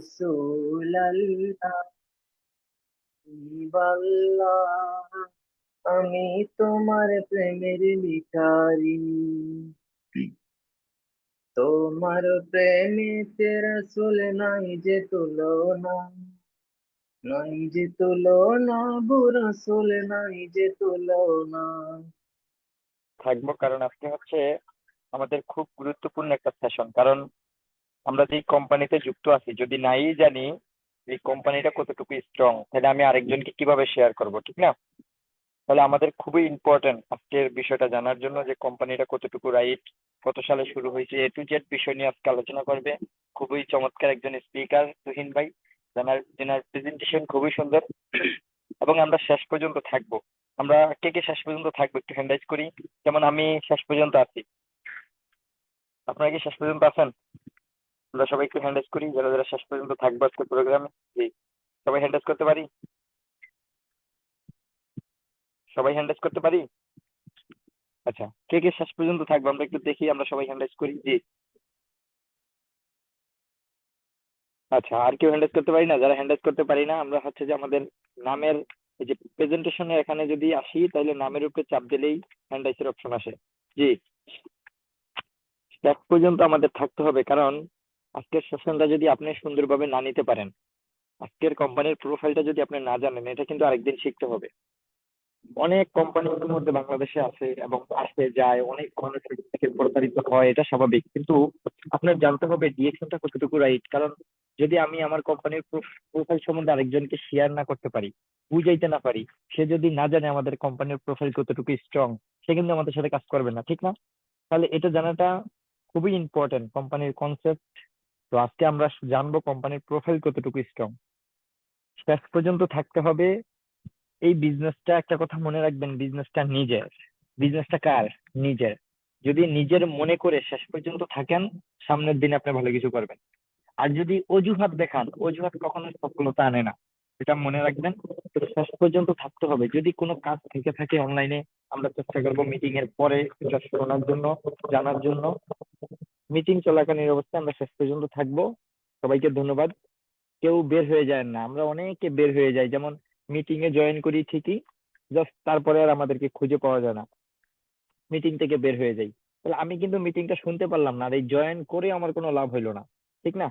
রাসূলুল্লাহ হাবিবাল্লাহ, আমি তোমার প্রেমের ভিখারি। তোমার প্রেমেতে রাসূল নাই যে তুলনা, নাই যে তুলনা, গো রাসূল নাই যে তুলনা। থাকবো কারণ আজকে হচ্ছে আমাদের খুব গুরুত্বপূর্ণ একটা সেশন। কারণ আমরা যে কোম্পানিতে যুক্ত আছি যদি নাই জানি এই কোম্পানিটা কতটুকু স্ট্রং, তাহলে আমি আরেকজনকে কিভাবে শেয়ার করব, ঠিক না? তাহলে আমাদের খুবই ইম্পর্টেন্ট আজকের বিষয়টা জানার জন্য যে কোম্পানিটা কতটুকু রাইট, কত সালে শুরু হয়েছে, এ টু জেড বিষয় নিয়ে আজকে আলোচনা করবে খুবই চমৎকার একজন স্পিকার তুহিন ভাই। যেনার প্রেজেন্টেশন খুবই সুন্দর এবং আমরা শেষ পর্যন্ত থাকবো। আমরা কে কে শেষ পর্যন্ত থাকবো একটু হ্যান্ডাইজ করি। যেমন আমি শেষ পর্যন্ত আছি, আপনারা কি শেষ পর্যন্ত আছেন? আমরা সবাই একটু হ্যান্ডাইজ করি যারা যারা শেষ পর্যন্ত থাকবো আজকে প্রোগ্রামে। জি, সবাই হ্যান্ডাইজ করতে পারি? সবাই হ্যান্ডাইজ করতে পারি? আচ্ছা, কে কে শেষ পর্যন্ত থাকবো আমরা একটু দেখি, আমরা সবাই হ্যান্ডাইজ করি। জি, আচ্ছা, আর কেউ হ্যান্ডেল করতে পারি না? যারা হ্যান্ডেল করতে পারি না আমরা হচ্ছে যে আমাদের নামের এই যে প্রেজেন্টেশনের এখানে যদি আসি তাহলে নামের উপরে চাপ দিলেই হ্যান্ডাইসের অপশন আসে। জি, শেষ পর্যন্ত আমাদের থাকতে হবে কারণ আজকের সেশনটা যদি আপনি সুন্দরভাবে না নিতে পারেন, আজকের কোম্পানির প্রোফাইলটা যদি আপনি না জানেন, এটা কিন্তু আরেকদিন শিখতে হবে। অনেক কোম্পানি ইতিমধ্যে বাংলাদেশে আছে এবং আসে যায়, অনেক মানুষ এর থেকে প্রতারিত হয়, এটা স্বাভাবিক। কিন্তু আপনার জানতে হবে ডিরেকশনটা কতটুকু রাইট। কারণ যদি আমি আমার কোম্পানির প্রোফাইল সম্বন্ধে আরেকজনকে শেয়ার না করতে পারি, বুঝাইতে না পারি, সে যদি না জানে আমাদের কোম্পানির প্রোফাইল কতটুকু স্ট্রং, সে কিন্তু আমাদের সাথে কাজ করবে না, ঠিক না? তাহলে এটা জানাটা খুবই ইম্পর্টেন্ট, কোম্পানির কনসেপ্ট। তো আজকে আমরা জানবো কোম্পানির প্রোফাইল কতটুকু স্ট্রং। শেষ পর্যন্ত থাকতে হবে। এই বিজনেসটা একটা কথা মনে রাখবেন, বিজনেসটা নিজের। বিজনেসটা কার? নিজের। যদি নিজের মনে করে শেষ পর্যন্ত থাকেন, সামনের দিনে আপনি ভালো কিছু করবেন। আর যদি অজুহাত দেখান, অজুহাত কখনো সফলতা আনে না, এটা মনে রাখবেন। তো শেষ পর্যন্ত থাকতে হবে। যদি কোনো কাজ থেকে থাকে অনলাইনে, আমরা চেষ্টা করবো মিটিং এর পরে এটা শোনার জন্য, জানার জন্য। মিটিং চলাকালীন অবস্থায় আমরা শেষ পর্যন্ত থাকবো। সবাইকে ধন্যবাদ। কেউ বের হয়ে যায় না, আমরা অনেকে বের হয়ে যাই, যেমন মিটিং এ জয়েন করি ঠিকই, জাস্ট তারপরে আর আমাদেরকে খুঁজে পাওয়া যায় না, মিটিং থেকে বের হয়ে যাই। তাহলে আমি কিন্তু মিটিংটা শুনতে পারলাম না, আর এই জয়েন করে আমার কোনো লাভ হইলো না, ঠিক না?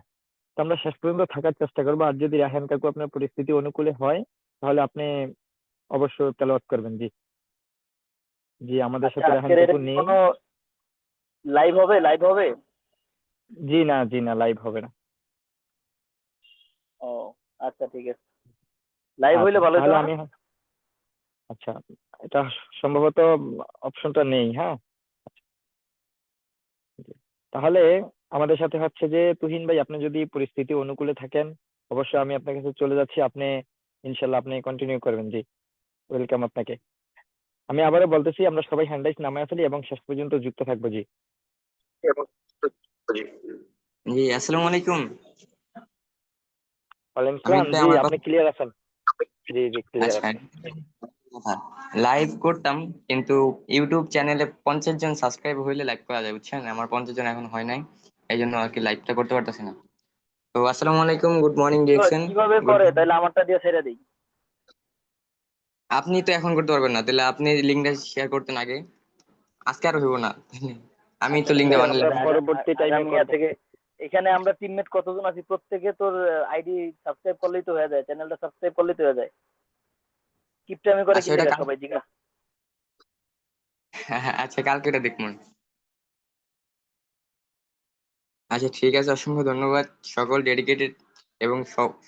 তো আমরা শেষ পর্যন্ত থাকার চেষ্টা করবো। আর যদি রায়হান কাকু আপনার পরিস্থিতি অনুকূলে হয় তাহলে আপনি অবশ্যই তেলাওয়াত করবেন। জি, জি, আমাদের আচ্ছা, সাথে রায়হান আজকের এটা কাকু কি নেই। কোনো লাইভ হবে? লাইভ হবে? জি না, জি না, লাইভ হবে না। ও, আচ্ছা, ঠিক আছে। লাইভ আচ্ছা হইলে ভালো হতো তাহলে না? আমি, আচ্ছা, এটা সম্ভবত অপশনটা নেই, হ্যাঁ। তাহলে আমাদের সাথে হচ্ছে যে তুহিন ভাই, আপনি যদি পরিস্থিতি অনুকূলে থাকেন অবশ্যই আমি আপনার কাছে চলে যাচ্ছি। আপনি ইনশাল্লাহ আপনি কন্টিনিউ করবেন। জি, ওয়েলকাম আপনাকে। আমি আবারও বলতেছি, আমরা সবাই হ্যান্ড রাইজ নামায় ফেলি এবং শেষ পর্যন্ত যুক্ত থাকবো। জি, জি, আসসালামু আলাইকুম। ওয়ালাইকুম আমি সালাম। তো জি, আমার আপনি ক্লিয়ার আছেন? জি, জি, ক্লিয়ার আচ্ছা, আছেন। লাইভ করতাম কিন্তু ইউটিউব চ্যানেলে 50 জন সাবস্ক্রাইব হইলে লাইভ করা যায়, বুঝছেন? আমার 50 জন এখন হয় নাই, এই জন্য আর কি লাইভটা করতে পারতেছি না। তো আসসালামু আলাইকুম, গুড মর্নিং ডিরেকশন। কিভাবে গুড করে? মর্নিং। তাহলে আমারটা দিয়ে ছেড়ে দিই। আপনি তো এখন করতে পারবেন না, তাহলে আপনি লিঙ্কটা শেয়ার করতেন আগে। আজকে আর হইব না। আমি আচ্ছা, তো ঠিক লিঙ্কটা আছে, বানালাম। আমরা পরবর্তী টাইমে আগামী করব। থেকে। এখানে আমরা টিমমেট কতজন আছি, প্রত্যেকে তোর আইডি সাবস্ক্রাইব করলেই তো হয়ে যায়, চ্যানেলটা সাবস্ক্রাইব করলেই তো হয়ে যায়। কিপটামি করে কি আচ্ছা, লেগা সবাই জিজ্ঞাসা। আচ্ছা, কালকে এটা দেখবো। আচ্ছা, ঠিক আছে, অসংখ্য ধন্যবাদ সকল ডেডিকেটেড এবং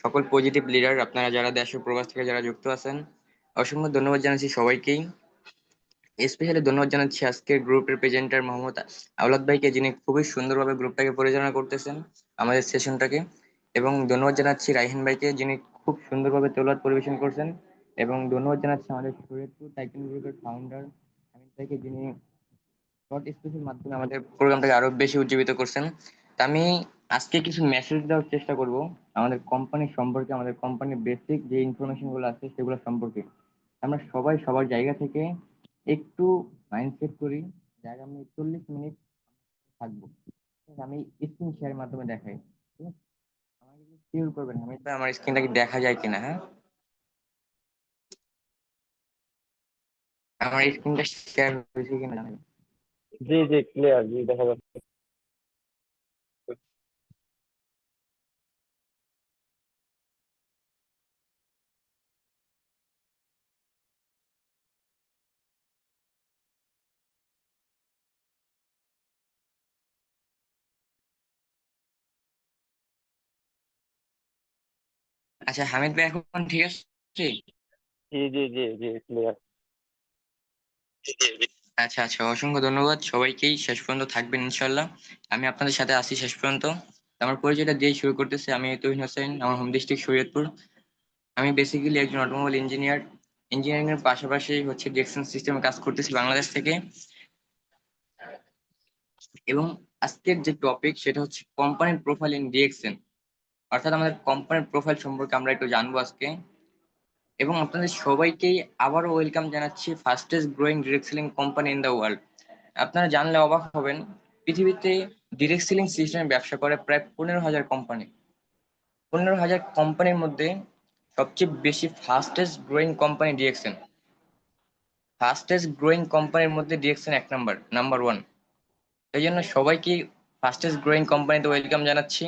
সকল পজিটিভ লিডার, আপনারা যারা দেশ ও প্রবাস থেকে যারা যুক্ত আছেন, অসংখ্য ধন্যবাদ জানাচ্ছি সবাইকেই। স্পেশালি ধন্যবাদ জানাচ্ছি আজকের গ্রুপের প্রেজেন্টার মোহাম্মদ আওলাদ ভাইকে, যিনি খুবই সুন্দরভাবে গ্রুপটাকে পরিচালনা করতেছেন, আমাদের সেশনটাকে। এবং ধন্যবাদ জানাচ্ছি রাইহান ভাইকে, যিনি খুব সুন্দরভাবে তেলাওয়াত পরিবেশন করছেন। এবং ধন্যবাদ জানাচ্ছি আমাদের শরীয়তপুর টাইটান গ্রুপের ফাউন্ডার আমিন ভাইকে, যিনি শর্ট স্পিচের মাধ্যমে আমাদের প্রোগ্রামটাকে আরো বেশি উজ্জীবিত করছেন। তা আমি আজকে কিছু মেসেজ দেওয়ার চেষ্টা করব আমাদের কোম্পানি সম্পর্কে, আমাদের কোম্পানির বেসিক যে ইনফরমেশন গুলো আছে সেগুলো সম্পর্কে। আমরা সবাই সবার জায়গা থেকে একটু মাইন্ডসেট করি যে আগামী 40 মিনিট থাকবো। ঠিক আছে? আমি স্ক্রিন শেয়ারের মাধ্যমে দেখাই, ঠিক আছে? আমাকে শিওর করবেন হামিদ ভাই আমার স্ক্রিনটা কি দেখা যায় কিনা? হ্যাঁ, আমার স্ক্রিনটা শেয়ার হয়েছে কিনা জানেন? জি জি, ক্লিয়ার, জি দেখা যাচ্ছে। আচ্ছা হামিদ ভাই এখন ঠিক আছে? জি জি জি জি, ক্লিয়ার। আচ্ছা আচ্ছা, অসংখ্য ধন্যবাদ সবাইকেই, শেষ পর্যন্ত থাকবেন ইনশাল্লাহ। আমি আপনাদের সাথে আছি শেষ পর্যন্ত। আমার পরিচয়টা দিয়ে শুরু করতেছি। আমি তুহিন হোসেন, আমার হোম ডিস্ট্রিক্ট শরীয়তপুর। আমি বেসিক্যালি একজন অটোমোবাইল ইঞ্জিনিয়ার। ইঞ্জিনিয়ারিং এর পাশাপাশি হচ্ছে ডিরেকশন সিস্টেমে কাজ করতেছি বাংলাদেশ থেকে। এবং আজকের যে টপিক সেটা হচ্ছে কোম্পানির প্রোফাইল ইন ডিএক্সএন, অর্থাৎ আমাদের কোম্পানির প্রোফাইল সম্পর্কে আমরা একটু জানবো আজকে। এবং আপনাদের সবাইকেই আবারও ওয়েলকাম জানাচ্ছি fastest growing direct selling company in the world. আপনারা জানলে অবাক হবেন, পৃথিবীতে ডিরেক্ট সেলিং সিস্টেমে ব্যবসা করে প্রায় 15,000 কোম্পানি। 15,000 কোম্পানির মধ্যে সবচেয়ে বেশি fastest growing company DXN. Fastest growing কোম্পানির মধ্যে ডিএক্সএন এক নাম্বার, নাম্বার ওয়ান। এই জন্য সবাইকে ফাস্টেস্ট গ্রোয়িং কোম্পানিতে ওয়েলকাম জানাচ্ছি।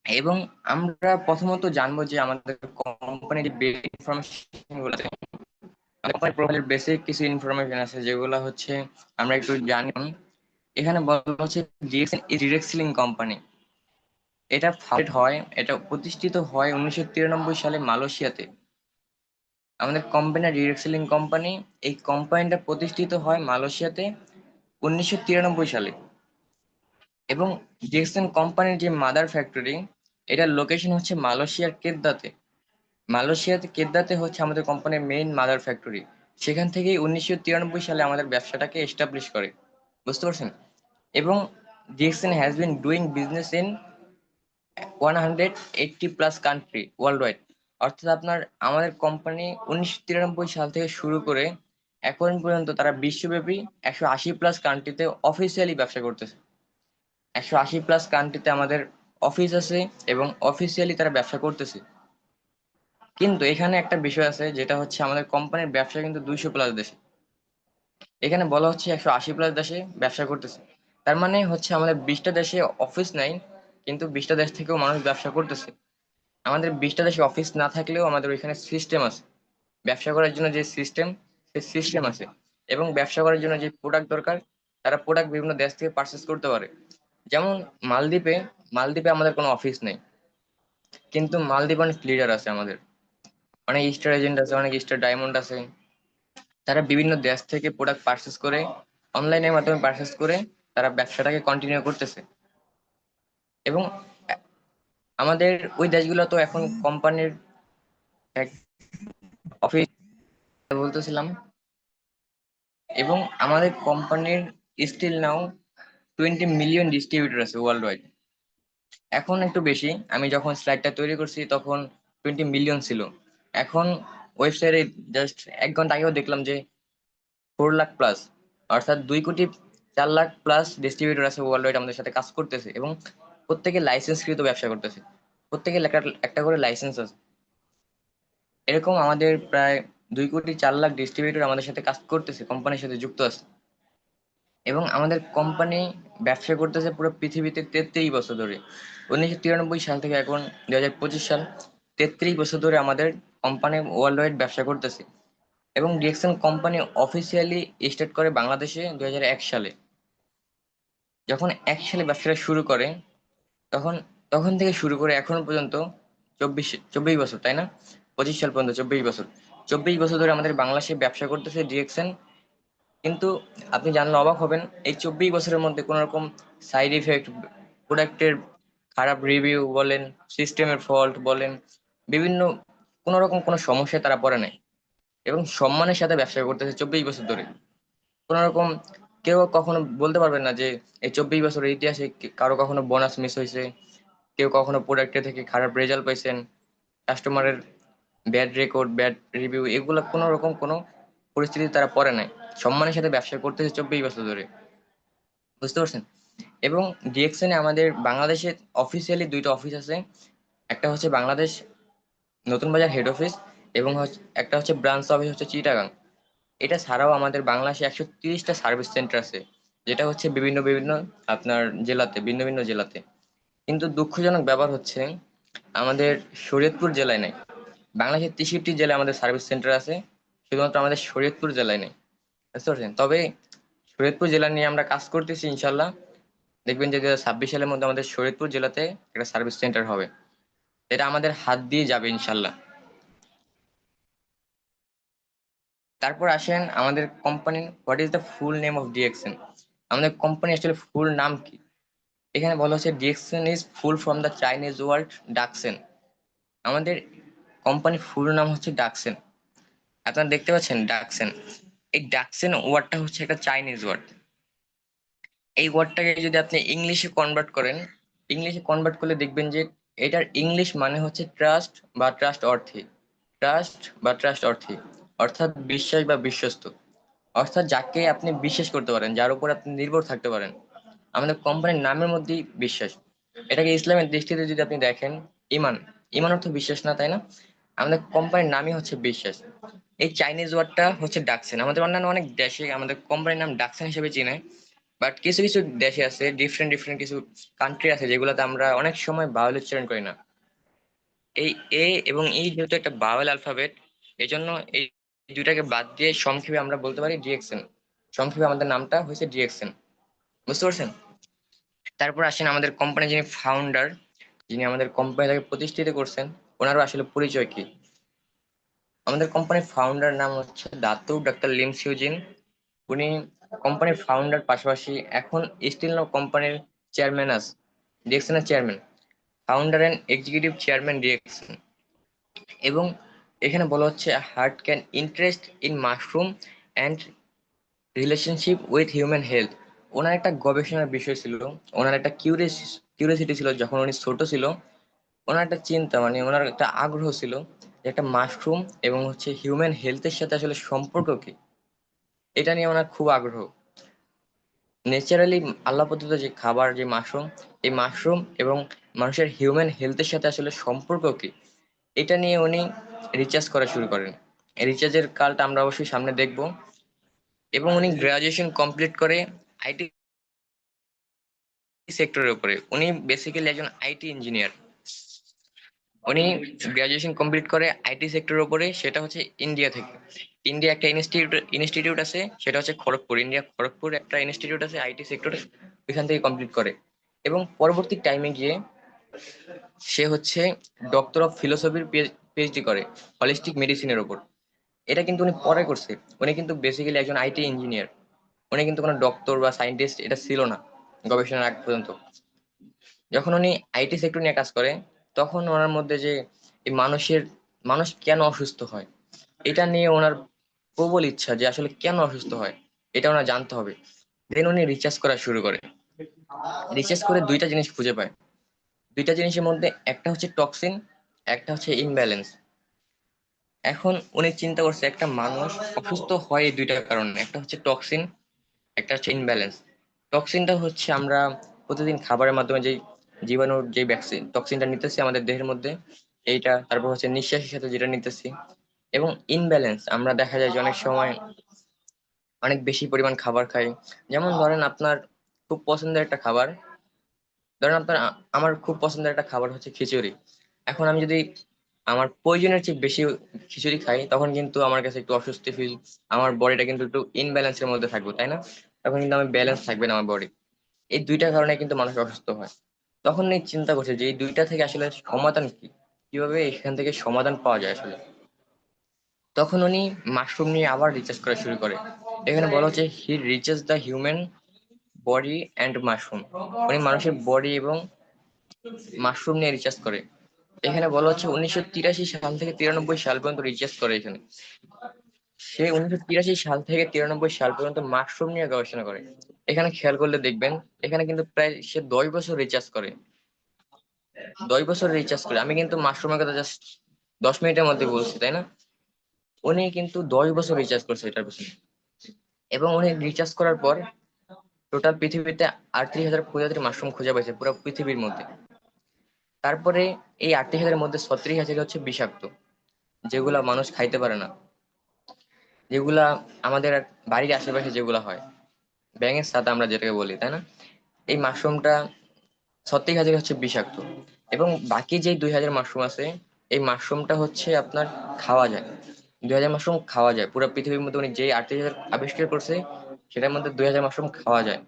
এবং আমরা প্রথমত জানবো যে আমাদের কোম্পানির ইনফরমেশন গুলো আছে। কোম্পানির প্রোফাইলের বেসিক কিছু ইনফরমেশন আছে যেগুলো হচ্ছে আমরা একটু জানি। এখানে বলা হচ্ছে ডিরেক্ট সেলিং কোম্পানি। এটা ফাউন্ডেড হয়, এটা প্রতিষ্ঠিত হয় 1993 সালে মালয়েশিয়াতে। আমাদের কোম্পানি ডিরেক্ট সেলিং কোম্পানি, এই কোম্পানিটা প্রতিষ্ঠিত হয় মালয়েশিয়াতে 1993 সালে। এবং ডিএক্সএন কোম্পানির যে মাদার ফ্যাক্টরি, এটার লোকেশন হচ্ছে মালয়েশিয়ার কেদ্দাতে। মালয়েশিয়াতে কেদ্দাতে হচ্ছে আমাদের কোম্পানির মেইন মাদার ফ্যাক্টরি। সেখান থেকেই 1993 সালে আমাদের ব্যবসাটাকে এস্টাবলিশ করে। বুঝতে পারছেন? এবং DXN has been doing business in 180 plus country world wide. অর্থাৎ আপনার আমাদের কোম্পানি 1993 সাল থেকে শুরু করে এখন পর্যন্ত তারা বিশ্বব্যাপী 180 প্লাস কান্ট্রিতে অফিসিয়ালি ব্যবসা করতেছে। 180 প্লাস কান্ট্রিতে আমাদের অফিস আছে এবং অফিসিয়ালি তারা ব্যবসা করতেছে। কিন্তু এখানে একটা বিষয় আছে, যেটা হচ্ছে আমাদের কোম্পানির ব্যবসা কিন্তু 200 প্লাস দেশে। এখানে বলা হচ্ছে 180 প্লাস দেশে ব্যবসা করতেছে। তার মানে হচ্ছে আমাদের 20টা দেশে অফিস নাই, কিন্তু 20টা দেশ থেকেও মানুষ ব্যবসা করতেছে। আমাদের 20টা দেশে অফিস না থাকলেও আমাদের ওইখানে সিস্টেম আছে। ব্যবসা করার জন্য যে সিস্টেম, সেই সিস্টেম আছে। এবং ব্যবসা করার জন্য যে প্রোডাক্ট দরকার, তারা প্রোডাক্ট বিভিন্ন দেশ থেকে পারচেস করতে পারে। যেমন মালদ্বীপে, মালদ্বীপে আমাদের কোনো অফিস নেই, কিন্তু মালদ্বীপ অনেক লিডার আছে আমাদের, অনেক স্টার এজেন্ট আছে, অনেক স্টার ডায়মন্ড আছে। তারা বিভিন্ন দেশ থেকে প্রোডাক্ট পারচেস করে, অনলাইনের মাধ্যমে পারচেস করে তারা ব্যবসাটাকে কন্টিনিউ করতেছে। এবং আমাদের ওই দেশগুলো তো এখন কোম্পানির অফিস বলতেছিলাম। এবং আমাদের কোম্পানির স্টিল নাও 20 মিলিয়ন ডিস্ট্রিবিউটর আছে ওয়ার্ল্ড ওয়াইড। এখন একটু বেশি, আমি যখন স্লাইডটা তৈরি করছি তখন 20 মিলিয়ন ছিল। এখন ওয়েবসাইটে জাস্ট 1 ঘন্টা আগেও দেখলাম যে 4 লাখ প্লাস, অর্থাৎ 2,04,00,000 প্লাস ডিস্ট্রিবিউটর আছে ওয়ার্ল্ড ওয়াইড আমাদের সাথে কাজ করতেছে। এবং প্রত্যেকে লাইসেন্সকৃত ব্যবসা করতেছে, প্রত্যেকে একটা করে লাইসেন্স আছে। এরকম আমাদের প্রায় 2,04,00,000 ডিস্ট্রিবিউটর আমাদের সাথে কাজ করতেছে, কোম্পানির সাথে যুক্ত আছে। এবং আমাদের কোম্পানি ব্যবসা করতেছে পুরো পৃথিবীতে 33 বছর ধরে। 1993 সাল থেকে এখন 2025 সাল, 33 বছর ধরে আমাদের কোম্পানি ওয়ার্ল্ড ওয়াইড ব্যবসা করতেছে। এবং ডিএক্সএন কোম্পানি অফিসিয়ালি স্টার্ট করে বাংলাদেশে 2001 সালে। যখন 1 সালে ব্যবসাটা শুরু করে, তখন তখন থেকে শুরু করে এখন পর্যন্ত 24 বছর, তাই না? 25 সাল পর্যন্ত 24 বছর। 24 বছর ধরে আমাদের বাংলাদেশে ব্যবসা করতেছে ডিএক্সএন। কিন্তু আপনি জানলে অবাক হবেন, এই 24 বছরের মধ্যে কোন রকম সাইড ইফেক্ট, প্রোডাক্টের খারাপ রিভিউ বলেন, সিস্টেমের ফল্ট বলেন, বিভিন্ন কোন রকম কোনো সমস্যায় তারা পড়ে নাই। এবং সম্মানের সাথে ব্যবসা করতেছে 24 বছর ধরে। কোন রকম কেউ কখনো বলতে পারবেন না যে এই 24 বছরের ইতিহাসে কারো কখনো বোনাস মিস হয়েছে, কেউ কখনো প্রোডাক্টের থেকে খারাপ রেজাল্ট পাইছেন, কাস্টমারের ব্যাড রেকর্ড, ব্যাড রিভিউ, এগুলো কোনো রকম কোনো পরিস্থিতি তারা পড়ে নাই। সম্মানের সাথে ব্যবসা করতেছে 24 বছর ধরে। বুঝতে পারছেন? এবং ডিএক্সএন এ আমাদের বাংলাদেশে অফিসিয়ালি 2টা অফিস আছে। একটা হচ্ছে বাংলাদেশ নতুন বাজার হেড অফিস, এবং একটা হচ্ছে ব্রাঞ্চ অফিস হচ্ছে চিটাগাং। এটা ছাড়াও আমাদের বাংলাদেশে 130টা সার্ভিস সেন্টার আছে, যেটা হচ্ছে বিভিন্ন বিভিন্ন আপনার জেলাতে, ভিন্ন ভিন্ন জেলাতে। কিন্তু দুঃখজনক ব্যাপার হচ্ছে আমাদের শরীয়তপুর জেলায় নাই। বাংলাদেশের 63 জেলায় আমাদের সার্ভিস সেন্টার আছে, শুধুমাত্র আমাদের শরীয়তপুর জেলায় নেই, বুঝতে পারছেন? তবে শরীয়তপুর জেলা নিয়ে আমরা কাজ করতেছি ইনশাল্লাহ। দেখবেন যে 2026 সালের মধ্যে আমাদের শরীয়তপুর জেলাতে একটা সার্ভিস সেন্টার হবে, এটা আমাদের হাত দিয়ে যাবে ইনশাল্লাহ। তারপর আসেন আমাদের কোম্পানির what is the full name of DXN. আমাদের কোম্পানি আসলে ফুল নাম কি? এখানে বলা হচ্ছে DXN is full from the Chinese word Daxen. আমাদের কোম্পানির ফুল নাম হচ্ছে ডাকসেন। আপনারা দেখতে পাচ্ছেন ডাকসেন, এই ডাকসেন ওয়ার্ডটা হচ্ছে একটা চাইনিজ ওয়ার্ড। এই ওয়ার্ডটাকে যদি আপনি ইংলিশে কনভার্ট করলে দেখবেন যে এটার ইংলিশ মানে হচ্ছে ট্রাস্ট বা ট্রাস্ট অর্থে, অর্থাৎ বিশ্বাস বা বিশ্বস্ত, অর্থাৎ যাকে আপনি বিশ্বাস করতে পারেন, যার উপর আপনি নির্ভর থাকতে পারেন। আমাদের কোম্পানির নামের মধ্যেই বিশ্বাস। এটাকে ইসলামের দৃষ্টিতে যদি আপনি দেখেন, ইমান, ইমান অর্থ বিশ্বাস না, তাই না? আমাদের কোম্পানির নামই হচ্ছে বিশ্বাস। এই চাইনিজ ওয়ার্ডটা হচ্ছে ডাকসেন। আমাদের অন্যান্য অনেক দেশে আমাদের কোম্পানির নাম ডাকসেন হিসেবে চিনে, বাট কিছু কিছু দেশে আছে, ডিফারেন্ট ডিফারেন্ট কিছু কান্ট্রি আছে যেগুলোতে আমরা অনেক সময় বাউল উচ্চারণ করি না। এই এ এবং ই যেহেতু একটা বাউল অ্যালফাবেট, এই জন্য এই দুইটাকে বাদ দিয়ে সংক্ষেপে আমরা বলতে পারি ডিএক্সএন। সংক্ষেপে আমাদের নামটা হয়েছে ডিএক্সএন, বুঝতে পারছেন? তারপর আসেন আমাদের কোম্পানি যিনি ফাউন্ডার, যিনি আমাদের কোম্পানিটাকে প্রতিষ্ঠিত করছেন, ওনারও আসলে পরিচয় কি? আমাদের কোম্পানির ফাউন্ডার নাম হচ্ছে দাতু ডক্টর লিম সিউজিন। উনি কোম্পানির ফাউন্ডার, পাশাপাশি এখন স্টিল নাও কোম্পানির চেয়ারম্যান আছে, ডিএক্সএন এর chairman, founder and executive chairman DXN. এবং এখানে বলা হচ্ছে হার্ট keen interest in mushroom and relationship with human health. ওনার একটা গবেষণার বিষয় ছিল, ওনার একটা কিউরিয়াসিটি ছিল যখন উনি ছোট ছিল। ওনার একটা চিন্তা, মানে ওনার একটা আগ্রহ ছিল যে একটা মাশরুম এবং হচ্ছে হিউম্যান হেলথের সাথে আসলে সম্পর্ক কি, এটা নিয়ে ওনার খুব আগ্রহ। ন্যাচারালি আল্লাহ প্রদত্ত যে খাবার, যে মাশরুম, এই মাশরুম এবং মানুষের হিউম্যান হেলথের সাথে আসলে সম্পর্ক কি, এটা নিয়ে উনি রিসার্চ করা শুরু করেন। এই রিসার্চের কালটা আমরা অবশ্যই সামনে দেখব। এবং উনি গ্রাজুয়েশন কমপ্লিট করে আইটি সেক্টরের উপরে, উনি বেসিক্যালি একজন আইটি ইঞ্জিনিয়ার। উনি গ্রাজুয়েশন কমপ্লিট করে আইটি সেক্টরের উপরে, সেটা হচ্ছে ইন্ডিয়া থেকে। ইন্ডিয়া একটা ইনস্টিটিউট আছে, সেটা হচ্ছে খড়গপুর, ইন্ডিয়া খড়গপুর একটা ইনস্টিটিউট আছে আইটি সেক্টরে, ওইখান থেকে কমপ্লিট করে। এবং পরবর্তী টাইমে গিয়ে সে হচ্ছে ডক্টর অফ ফিলোসফির পিএইচডি করে হলিস্টিক মেডিসিনের উপর। এটা কিন্তু উনি পরে করছে, উনি কিন্তু বেসিক্যালি একজন আইটি ইঞ্জিনিয়ার। উনি কিন্তু কোনো ডক্টর বা সায়েন্টিস্ট এটা ছিল না গবেষণার আগ পর্যন্ত। যখন উনি আইটি সেক্টর নিয়ে কাজ করে, তখন ওনার মধ্যে যে এই মানুষ কেন অসুস্থ হয়, এটা নিয়ে ওনার প্রবল ইচ্ছা যে আসলে কেন অসুস্থ হয় এটা ওনার জানতে হবে। দেন উনি রিসার্চ করা শুরু করে। রিসার্চ করে দুইটা জিনিস খুঁজে পায়। দুইটা জিনিসের মধ্যে একটা হচ্ছে টক্সিন, একটা হচ্ছে ইমব্যালেন্স। এখন উনি চিন্তা করছে একটা মানুষ অসুস্থ হয় এই দুইটার কারণে, একটা হচ্ছে টক্সিন, একটা হচ্ছে ইনব্যালেন্স। টক্সিনটা হচ্ছে আমরা প্রতিদিন খাবারের মাধ্যমে যেই জীবাণুর যে ভ্যাকসিন টক্সিনটা নিতেছি আমাদের দেহের মধ্যে, এইটা। তারপর হচ্ছে নিঃশ্বাসের সাথে যেটা নিতেছি। এবং ইনব্যালেন্স আমরা দেখা যায় যে অনেক সময় অনেক বেশি পরিমাণ খাবার খাই। যেমন ধরেন আপনার খুব পছন্দের একটা খাবার, ধরেন আমার খুব পছন্দের একটা খাবার হচ্ছে খিচুড়ি। এখন আমি যদি আমার প্রয়োজনের চেয়ে বেশি খিচুড়ি খাই, তখন কিন্তু আমার কাছে একটু অস্বস্তি ফিল, আমার বডিটা কিন্তু একটু ইনব্যালেন্সের মধ্যে থাকবে, তাই না? তখন কিন্তু আমার ব্যালেন্স থাকবে না আমার বডি। এই দুইটা কারণে কিন্তু মানুষ অসুস্থ হয়। তখন এই চিন্তা করছে যে এই দুইটা থেকে আসলে সমাধান কি, কিভাবে এখান থেকে সমাধান পাওয়া যায় আসলে। তখন উনি মাশরুম নিয়ে আবার রিসার্চ করা শুরু করে। এখানে বলা হচ্ছে he researches the human body and mushroom. উনি মানুষের বডি এবং মাশরুম নিয়ে রিসার্চ করে। এখানে বলা হচ্ছে 1983 সাল থেকে 93 সাল পর্যন্ত রিসার্চ করে। এখানে সে 1983 সাল থেকে 93 সাল পর্যন্ত মাশরুম নিয়ে গবেষণা করে। এখানে খেয়াল করলে দেখবেন, এখানে কিন্তু প্রায় সে 10 বছর রিসার্চ করে। 10 বছর রিসার্চ করে, আমি কিন্তু মাশরুমের কথা জাস্ট 10 মিনিটের মধ্যে বলছি, তাই না? উনি কিন্তু 10 বছর রিসার্চ করছে এটার পিছনে। এবং উনি রিসার্চ করার পর টোটাল পৃথিবীতে 38,000 প্রজাতির মাশরুম খুঁজে পাইছে পুরো পৃথিবীর মধ্যে। তারপরে এই 38,000-এর মধ্যে 36,000 হচ্ছে বিষাক্ত, যেগুলা মানুষ খাইতে পারে না, যেগুলা আমাদের বাড়ির আশেপাশে যেগুলা হয়, ব্যাঙের ছাতা আমরা যেটাকে বলি, তাই না? এই মাশরুমটা 36,000 হচ্ছে বিষাক্ত। এবং বাকি যে 2,000 মাশরুম আছে, এই মাশরুমটা হচ্ছে আপনার খাওয়া যায়। 2,000 মাশরুম খাওয়া যায়। পুরো পৃথিবীর মধ্যে উনি যে 38,000 আবিষ্কার করছে, সেটার মধ্যে 2,000 মাশরুম খাওয়া যায়।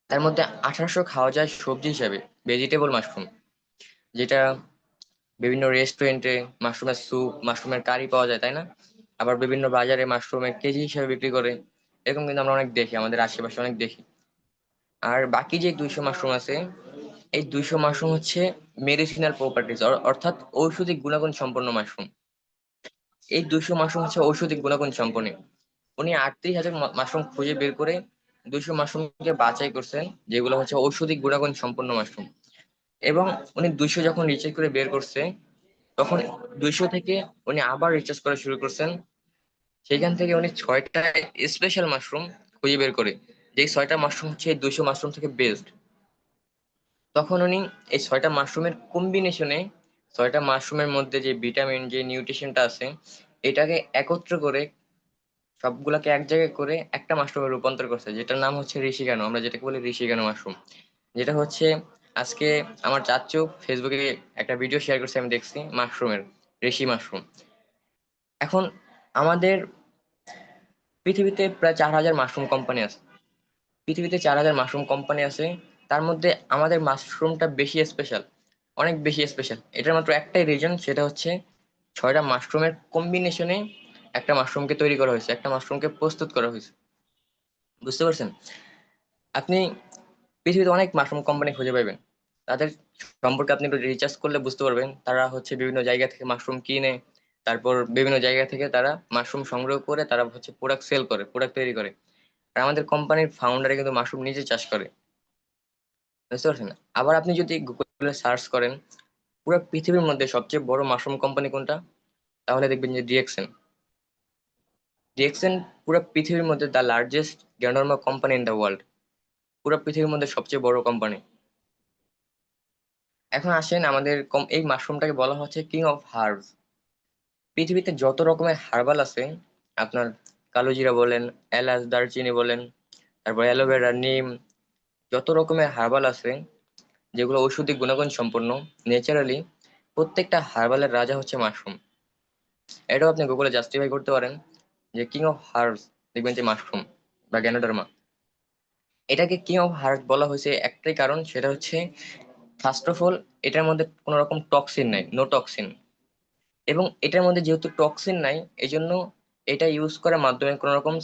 তার মধ্যে 1800 খাওয়া যায় সবজি হিসাবে, ভেজিটেবল মাশরুম, যেটা বিভিন্ন রেস্টুরেন্টে মাশরুমের স্যুপ, মাশরুমের কারি পাওয়া যায়, তাই না? আবার বিভিন্ন বাজারে মাশরুমের কেজি হিসেবে বিক্রি করে, এরকম কিন্তু আমরা অনেক দেখি, আমাদের আশেপাশে অনেক দেখি। আর বাকি যে 200 মাশরুম আছে, এই 200 মাশরুম হচ্ছে মেডিসিনাল প্রপার্টিজ, অর্থাৎ ঔষধিক গুণাগুণ সম্পন্ন মাশরুম। এই 200 মাশরুম হচ্ছে ঔষধিক গুণাগুণ সম্পন্ন। উনি 38,000 মাশরুম খুঁজে বের করে 200 মাশরুমকে বাছাই করছেন, যেগুলো হচ্ছে ঔষধিক গুণাগুণ সম্পন্ন মাশরুম। এবং উনি 200 যখন রিসার্চ করে বের করছে, তখন 200 থেকে উনি আবার রিসার্চ করা শুরু করছেন। সেখান থেকে উনি 6টা স্পেশাল মাশরুম খুঁজে বের করে, যে 6টা মাশরুম হচ্ছে এই 200 মাশরুম থেকে বেস্ট। তখন উনি এই 6টা মাশরুমের কম্বিনেশনে, 6টা মাশরুমের মধ্যে যে ভিটামিন, যে নিউট্রিশনটা আছে, এটাকে একত্র করে, সবগুলাকে এক জায়গায় করে একটা মাশরুমে রূপান্তর করছে, যেটার নাম হচ্ছে ঋষিকেনো, আমরা যেটাকে বলি ঋষিকেনো মাশরুম। যেটা হচ্ছে আজকে আমার চাচু ফেসবুকে একটা ভিডিও শেয়ার করছে, আমি দেখছি মাশরুমের, ঋষি মাশরুম। এখন আমাদের পৃথিবীতে প্রায় 4,000 মাশরুম কোম্পানি আছে। পৃথিবীতে 4,000 মাশরুম কোম্পানি আছে, তার মধ্যে আমাদের মাশরুমটা বেশি স্পেশাল, অনেক বেশি স্পেশাল। এটার মাত্র একটাই রিজন, সেটা হচ্ছে 6টা মাশরুমের কম্বিনেশনে একটা মাশরুমকে তৈরি করা হয়েছে, একটা মাশরুমকে প্রস্তুত করা হয়েছে। বুঝতে পারছেন? আপনি পৃথিবীতে অনেক মাশরুম কোম্পানি খুঁজে পাবেন, তাদের সম্পর্কে আপনি একটু রিসার্চ করলে বুঝতে পারবেন। তারা হচ্ছে বিভিন্ন জায়গা থেকে মাশরুম কিনে, তারপর বিভিন্ন জায়গা থেকে তারা মাশরুম সংগ্রহ করে, তারা হচ্ছে প্রোডাক্ট সেল করে, প্রোডাক্ট তৈরি করে। আর আমাদের কোম্পানির ফাউন্ডারে কিন্তু মাশরুম নিজে চাষ করে। বুঝতে পারছেন? আবার আপনি যদি গুগলে সার্চ করেন পুরো পৃথিবীর মধ্যে সবচেয়ে বড় মাশরুম কোম্পানি কোনটা, তাহলে দেখবেন যে ডিএক্সএন। ডিএক্সএন পুরো পৃথিবীর মধ্যে the largest Ganoderma company in the world, পুরো পৃথিবীর মধ্যে সবচেয়ে বড় কোম্পানি। এখন আসেন, আমাদের এই মাশরুমটাকে বলা হচ্ছে কিং অফ হার্বস। পৃথিবীতে যত রকমের হার্বাল আছে, আপনার কালোজিরা বলেন, এলাচ, দারচিনি বলেন, তারপর অ্যালোভেরা, নিম, যত রকমের হার্বাল আছে যেগুলো ঔষধি গুণাগুণ সম্পন্ন ন্যাচারালি, প্রত্যেকটা হার্বালের রাজা হচ্ছে মাশরুম। এটাও আপনি গুগলে জাস্টিফাই করতে পারেন যে কিং অফ হার্বস, দেখবেন যে মাশরুম বা গ্যানোডার্মা। এটাকে কিং অফ হার্বস বলা হয়েছে একটাই কারণ, সেটা হচ্ছে ফার্স্ট অফ অল এটার মধ্যে কোনো রকম টক্সিন নাই, নো টক্সিন। এবং এটার মধ্যে যেহেতু টক্সিন নাই, এই জন্য এটা ইউজ করার মাধ্যমে কোনো রকম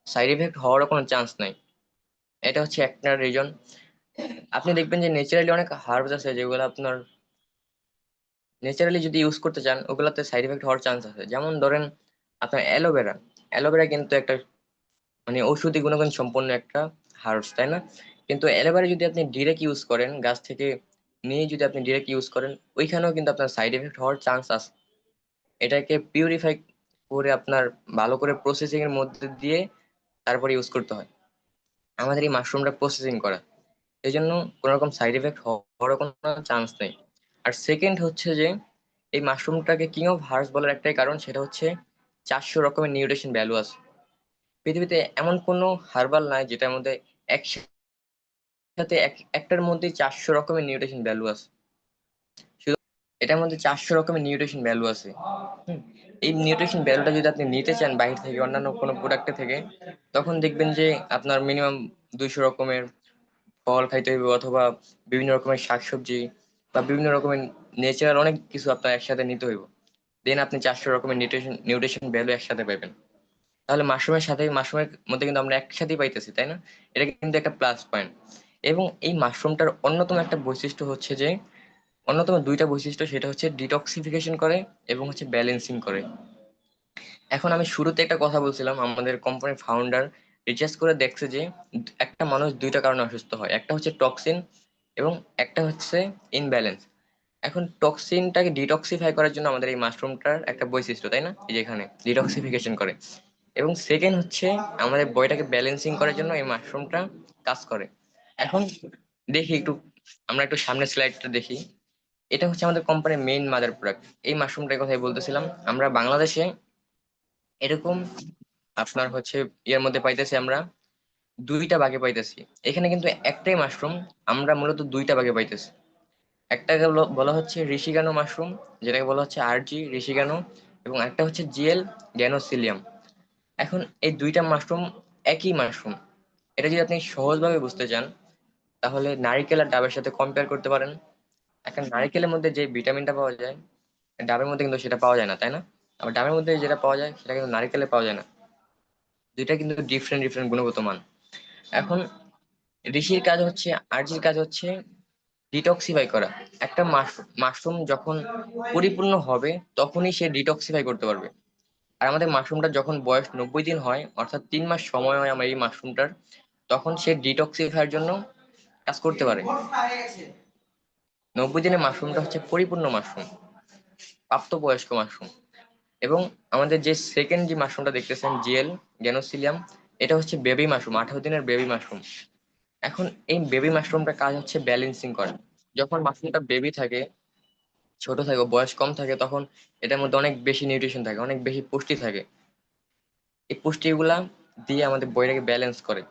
সাইড এফেক্ট হওয়ার কোনো চান্স নাই। এটা হচ্ছে একটা রিজন। আপনি দেখবেন যে ন্যাচারালি অনেক হার্বস আছে যেগুলো আপনার ন্যাচারালি যদি ইউজ করতে চান, ওগুলোতে সাইড এফেক্ট হওয়ার চান্স আছে। যেমন ধরেন আপনার অ্যালোভেরা, অ্যালোভেরা কিন্তু একটা মানে ঔষধি গুণাগুণ সম্পন্ন একটা হার্বস, তাই না? কিন্তু অ্যালোভেরা যদি আপনি ডিরেক্ট ইউজ করেন, গাছ থেকে নিয়ে যদি আপনি ডিরেক্ট ইউজ করেন, ওইখানেও কিন্তু আপনার সাইড এফেক্ট হওয়ার চান্স আছে। এটাকে পিউরিফাই করে আপনার ভালো করে প্রসেসিং এর মধ্যে দিয়ে তারপরে ইউজ করতে হয়। আমাদের এই মাশরুমটা প্রসেসিং করা, এই জন্য কোনো রকম সাইড এফেক্ট হওয়ার কোনো চান্স নেই। আর সেকেন্ড হচ্ছে যে এই মাশরুমটাকে কিং অফ হার্বস বলার একটাই কারণ, সেটা হচ্ছে 400 রকমের নিউট্রিশন ভ্যালু আছে। পৃথিবীতে এমন কোনো হার্বাল নাই যেটার মধ্যে একসাথে একটার মধ্যে 400 রকমের নিউট্রিশন ভ্যালু আছে। শুধু এটার মধ্যে 400 রকমের নিউট্রিশন ভ্যালু আছে। হুম। এই নিউট্রিশন ভ্যালুটা যদি আপনি নিতে চান বাইরে থেকে, অন্যান্য কোনো প্রোডাক্ট থেকে, তখন দেখবেন যে আপনার মিনিমাম 200 রকমের ফল খাইতে হইবে, অথবা বিভিন্ন রকমের শাকসবজি বা বিভিন্ন রকমের নেচারাল অনেক কিছু আপনার একসাথে নিতে হইব। দেন আপনি 400 রকমের নিউট্রিশন ভ্যালু একসাথে পাবেন। তাহলে মাশরুমের সাথে, মাশরুমের মধ্যে কিন্তু আমরা একসাথেই পাইতেছি, তাই না? এটা কিন্তু একটা প্লাস পয়েন্ট। এবং এই মাশরুমটার অন্যতম একটা বৈশিষ্ট্য হচ্ছে যে, অন্যতম দুইটা বৈশিষ্ট্য, সেটা হচ্ছে ডিটক্সিফিকেশন করে এবং হচ্ছে ব্যালেন্সিং করে। এখন আমি শুরুতে একটা কথা বলছিলাম, আমাদের কোম্পানির ফাউন্ডার রিসার্চ করে দেখছে যে একটা মানুষ দুইটা কারণে অসুস্থ হয়, একটা হচ্ছে টক্সিন এবং একটা হচ্ছে ইনব্যালেন্স। এখন টক্সিনটাকে ডিটক্সিফাই করার জন্য আমাদের এই মাশরুমটার একটা বৈশিষ্ট্য, তাই না? এই যে এখানে ডিটক্সিফিকেশন করে। এবং সেকেন্ড হচ্ছে আমাদের বডিটাকে ব্যালেন্সিং করার জন্য এই মাশরুমটা কাজ করে। এখন দেখি একটু, আমরা একটু সামনের স্লাইডটা দেখি। এটা হচ্ছে আমাদের কোম্পানির মেইন মাদার প্রোডাক্ট। এই মাশরুমটার কথাই বলতেছিলাম। আমরা বাংলাদেশে এরকম আপনার হচ্ছে ইয়ের মধ্যে পাইতেছি, আমরা দুইটা ভাগে পাইতেছি। এখানে কিন্তু একটাই মাশরুম আমরা মূলত দুইটা ভাগে পাইতেছি। একটাকে বলা হচ্ছে ঋষিগানো মাশরুম, যেটাকে বলা হচ্ছে আরজি ঋষিগানো, এবং একটা হচ্ছে জিএল গ্যানোসিলিয়াম। এখন এই দুইটা মাশরুম একই মাশরুম। এটা যদি আপনি সহজভাবে বুঝতে চান, তাহলে নারকেল আর ডাবের সাথে কম্পেয়ার করতে পারেন। এখন নারকেলের মধ্যে যে ভিটামিনটা পাওয়া যায়, ডাবের মধ্যে কিন্তু সেটা পাওয়া যায় না, তাই না? আবার ডাবের মধ্যে যেটা পাওয়া যায় সেটা কিন্তু নারকেলে পাওয়া যায় না। দুইটা কিন্তু ডিফারেন্ট ডিফারেন্ট গুণগত মান। এখন ঋষির কাজ হচ্ছে, আরজির কাজ হচ্ছে ডিটক্সিফাই করা। একটা মাশরুম যখন পরিপূর্ণ হবে তখনই সে ডিটক্সিফাই করতে পারবে। আর আমাদের মাশরুমটা যখন বয়স 90 দিন হয়, অর্থাৎ 3 মাস সময় হয় আমার এই মাশরুমটার, তখন সে ডিটক্সিফাইয়ের জন্য কাজ করতে পারে। 90 দিনের মাশরুমটা হচ্ছে পরিপূর্ণ মাশরুম, প্রাপ্তবয়স্ক মাশরুম। এবং আমাদের যে সেকেন্ড যে মাশরুমটা দেখতেছেন জিএল গ্যানোসিলিয়াম, এটা হচ্ছে বেবি মাশরুম, 18 দিনের বেবি মাশরুম। এখন এই বেবি মাশরুমটার কাজ হচ্ছে ব্যালেন্সিং করা। যখন মাশরুমটা বেবি থাকে, ছোট থাকে, বয়স কম থাকে, তখন এটার মধ্যে অনেক বেশি নিউট্রিশন থাকে, অনেক বেশি পুষ্টি থাকে। এই পুষ্টিগুলা দিয়ে আমাদের বডিটাকে ব্যালেন্স করে।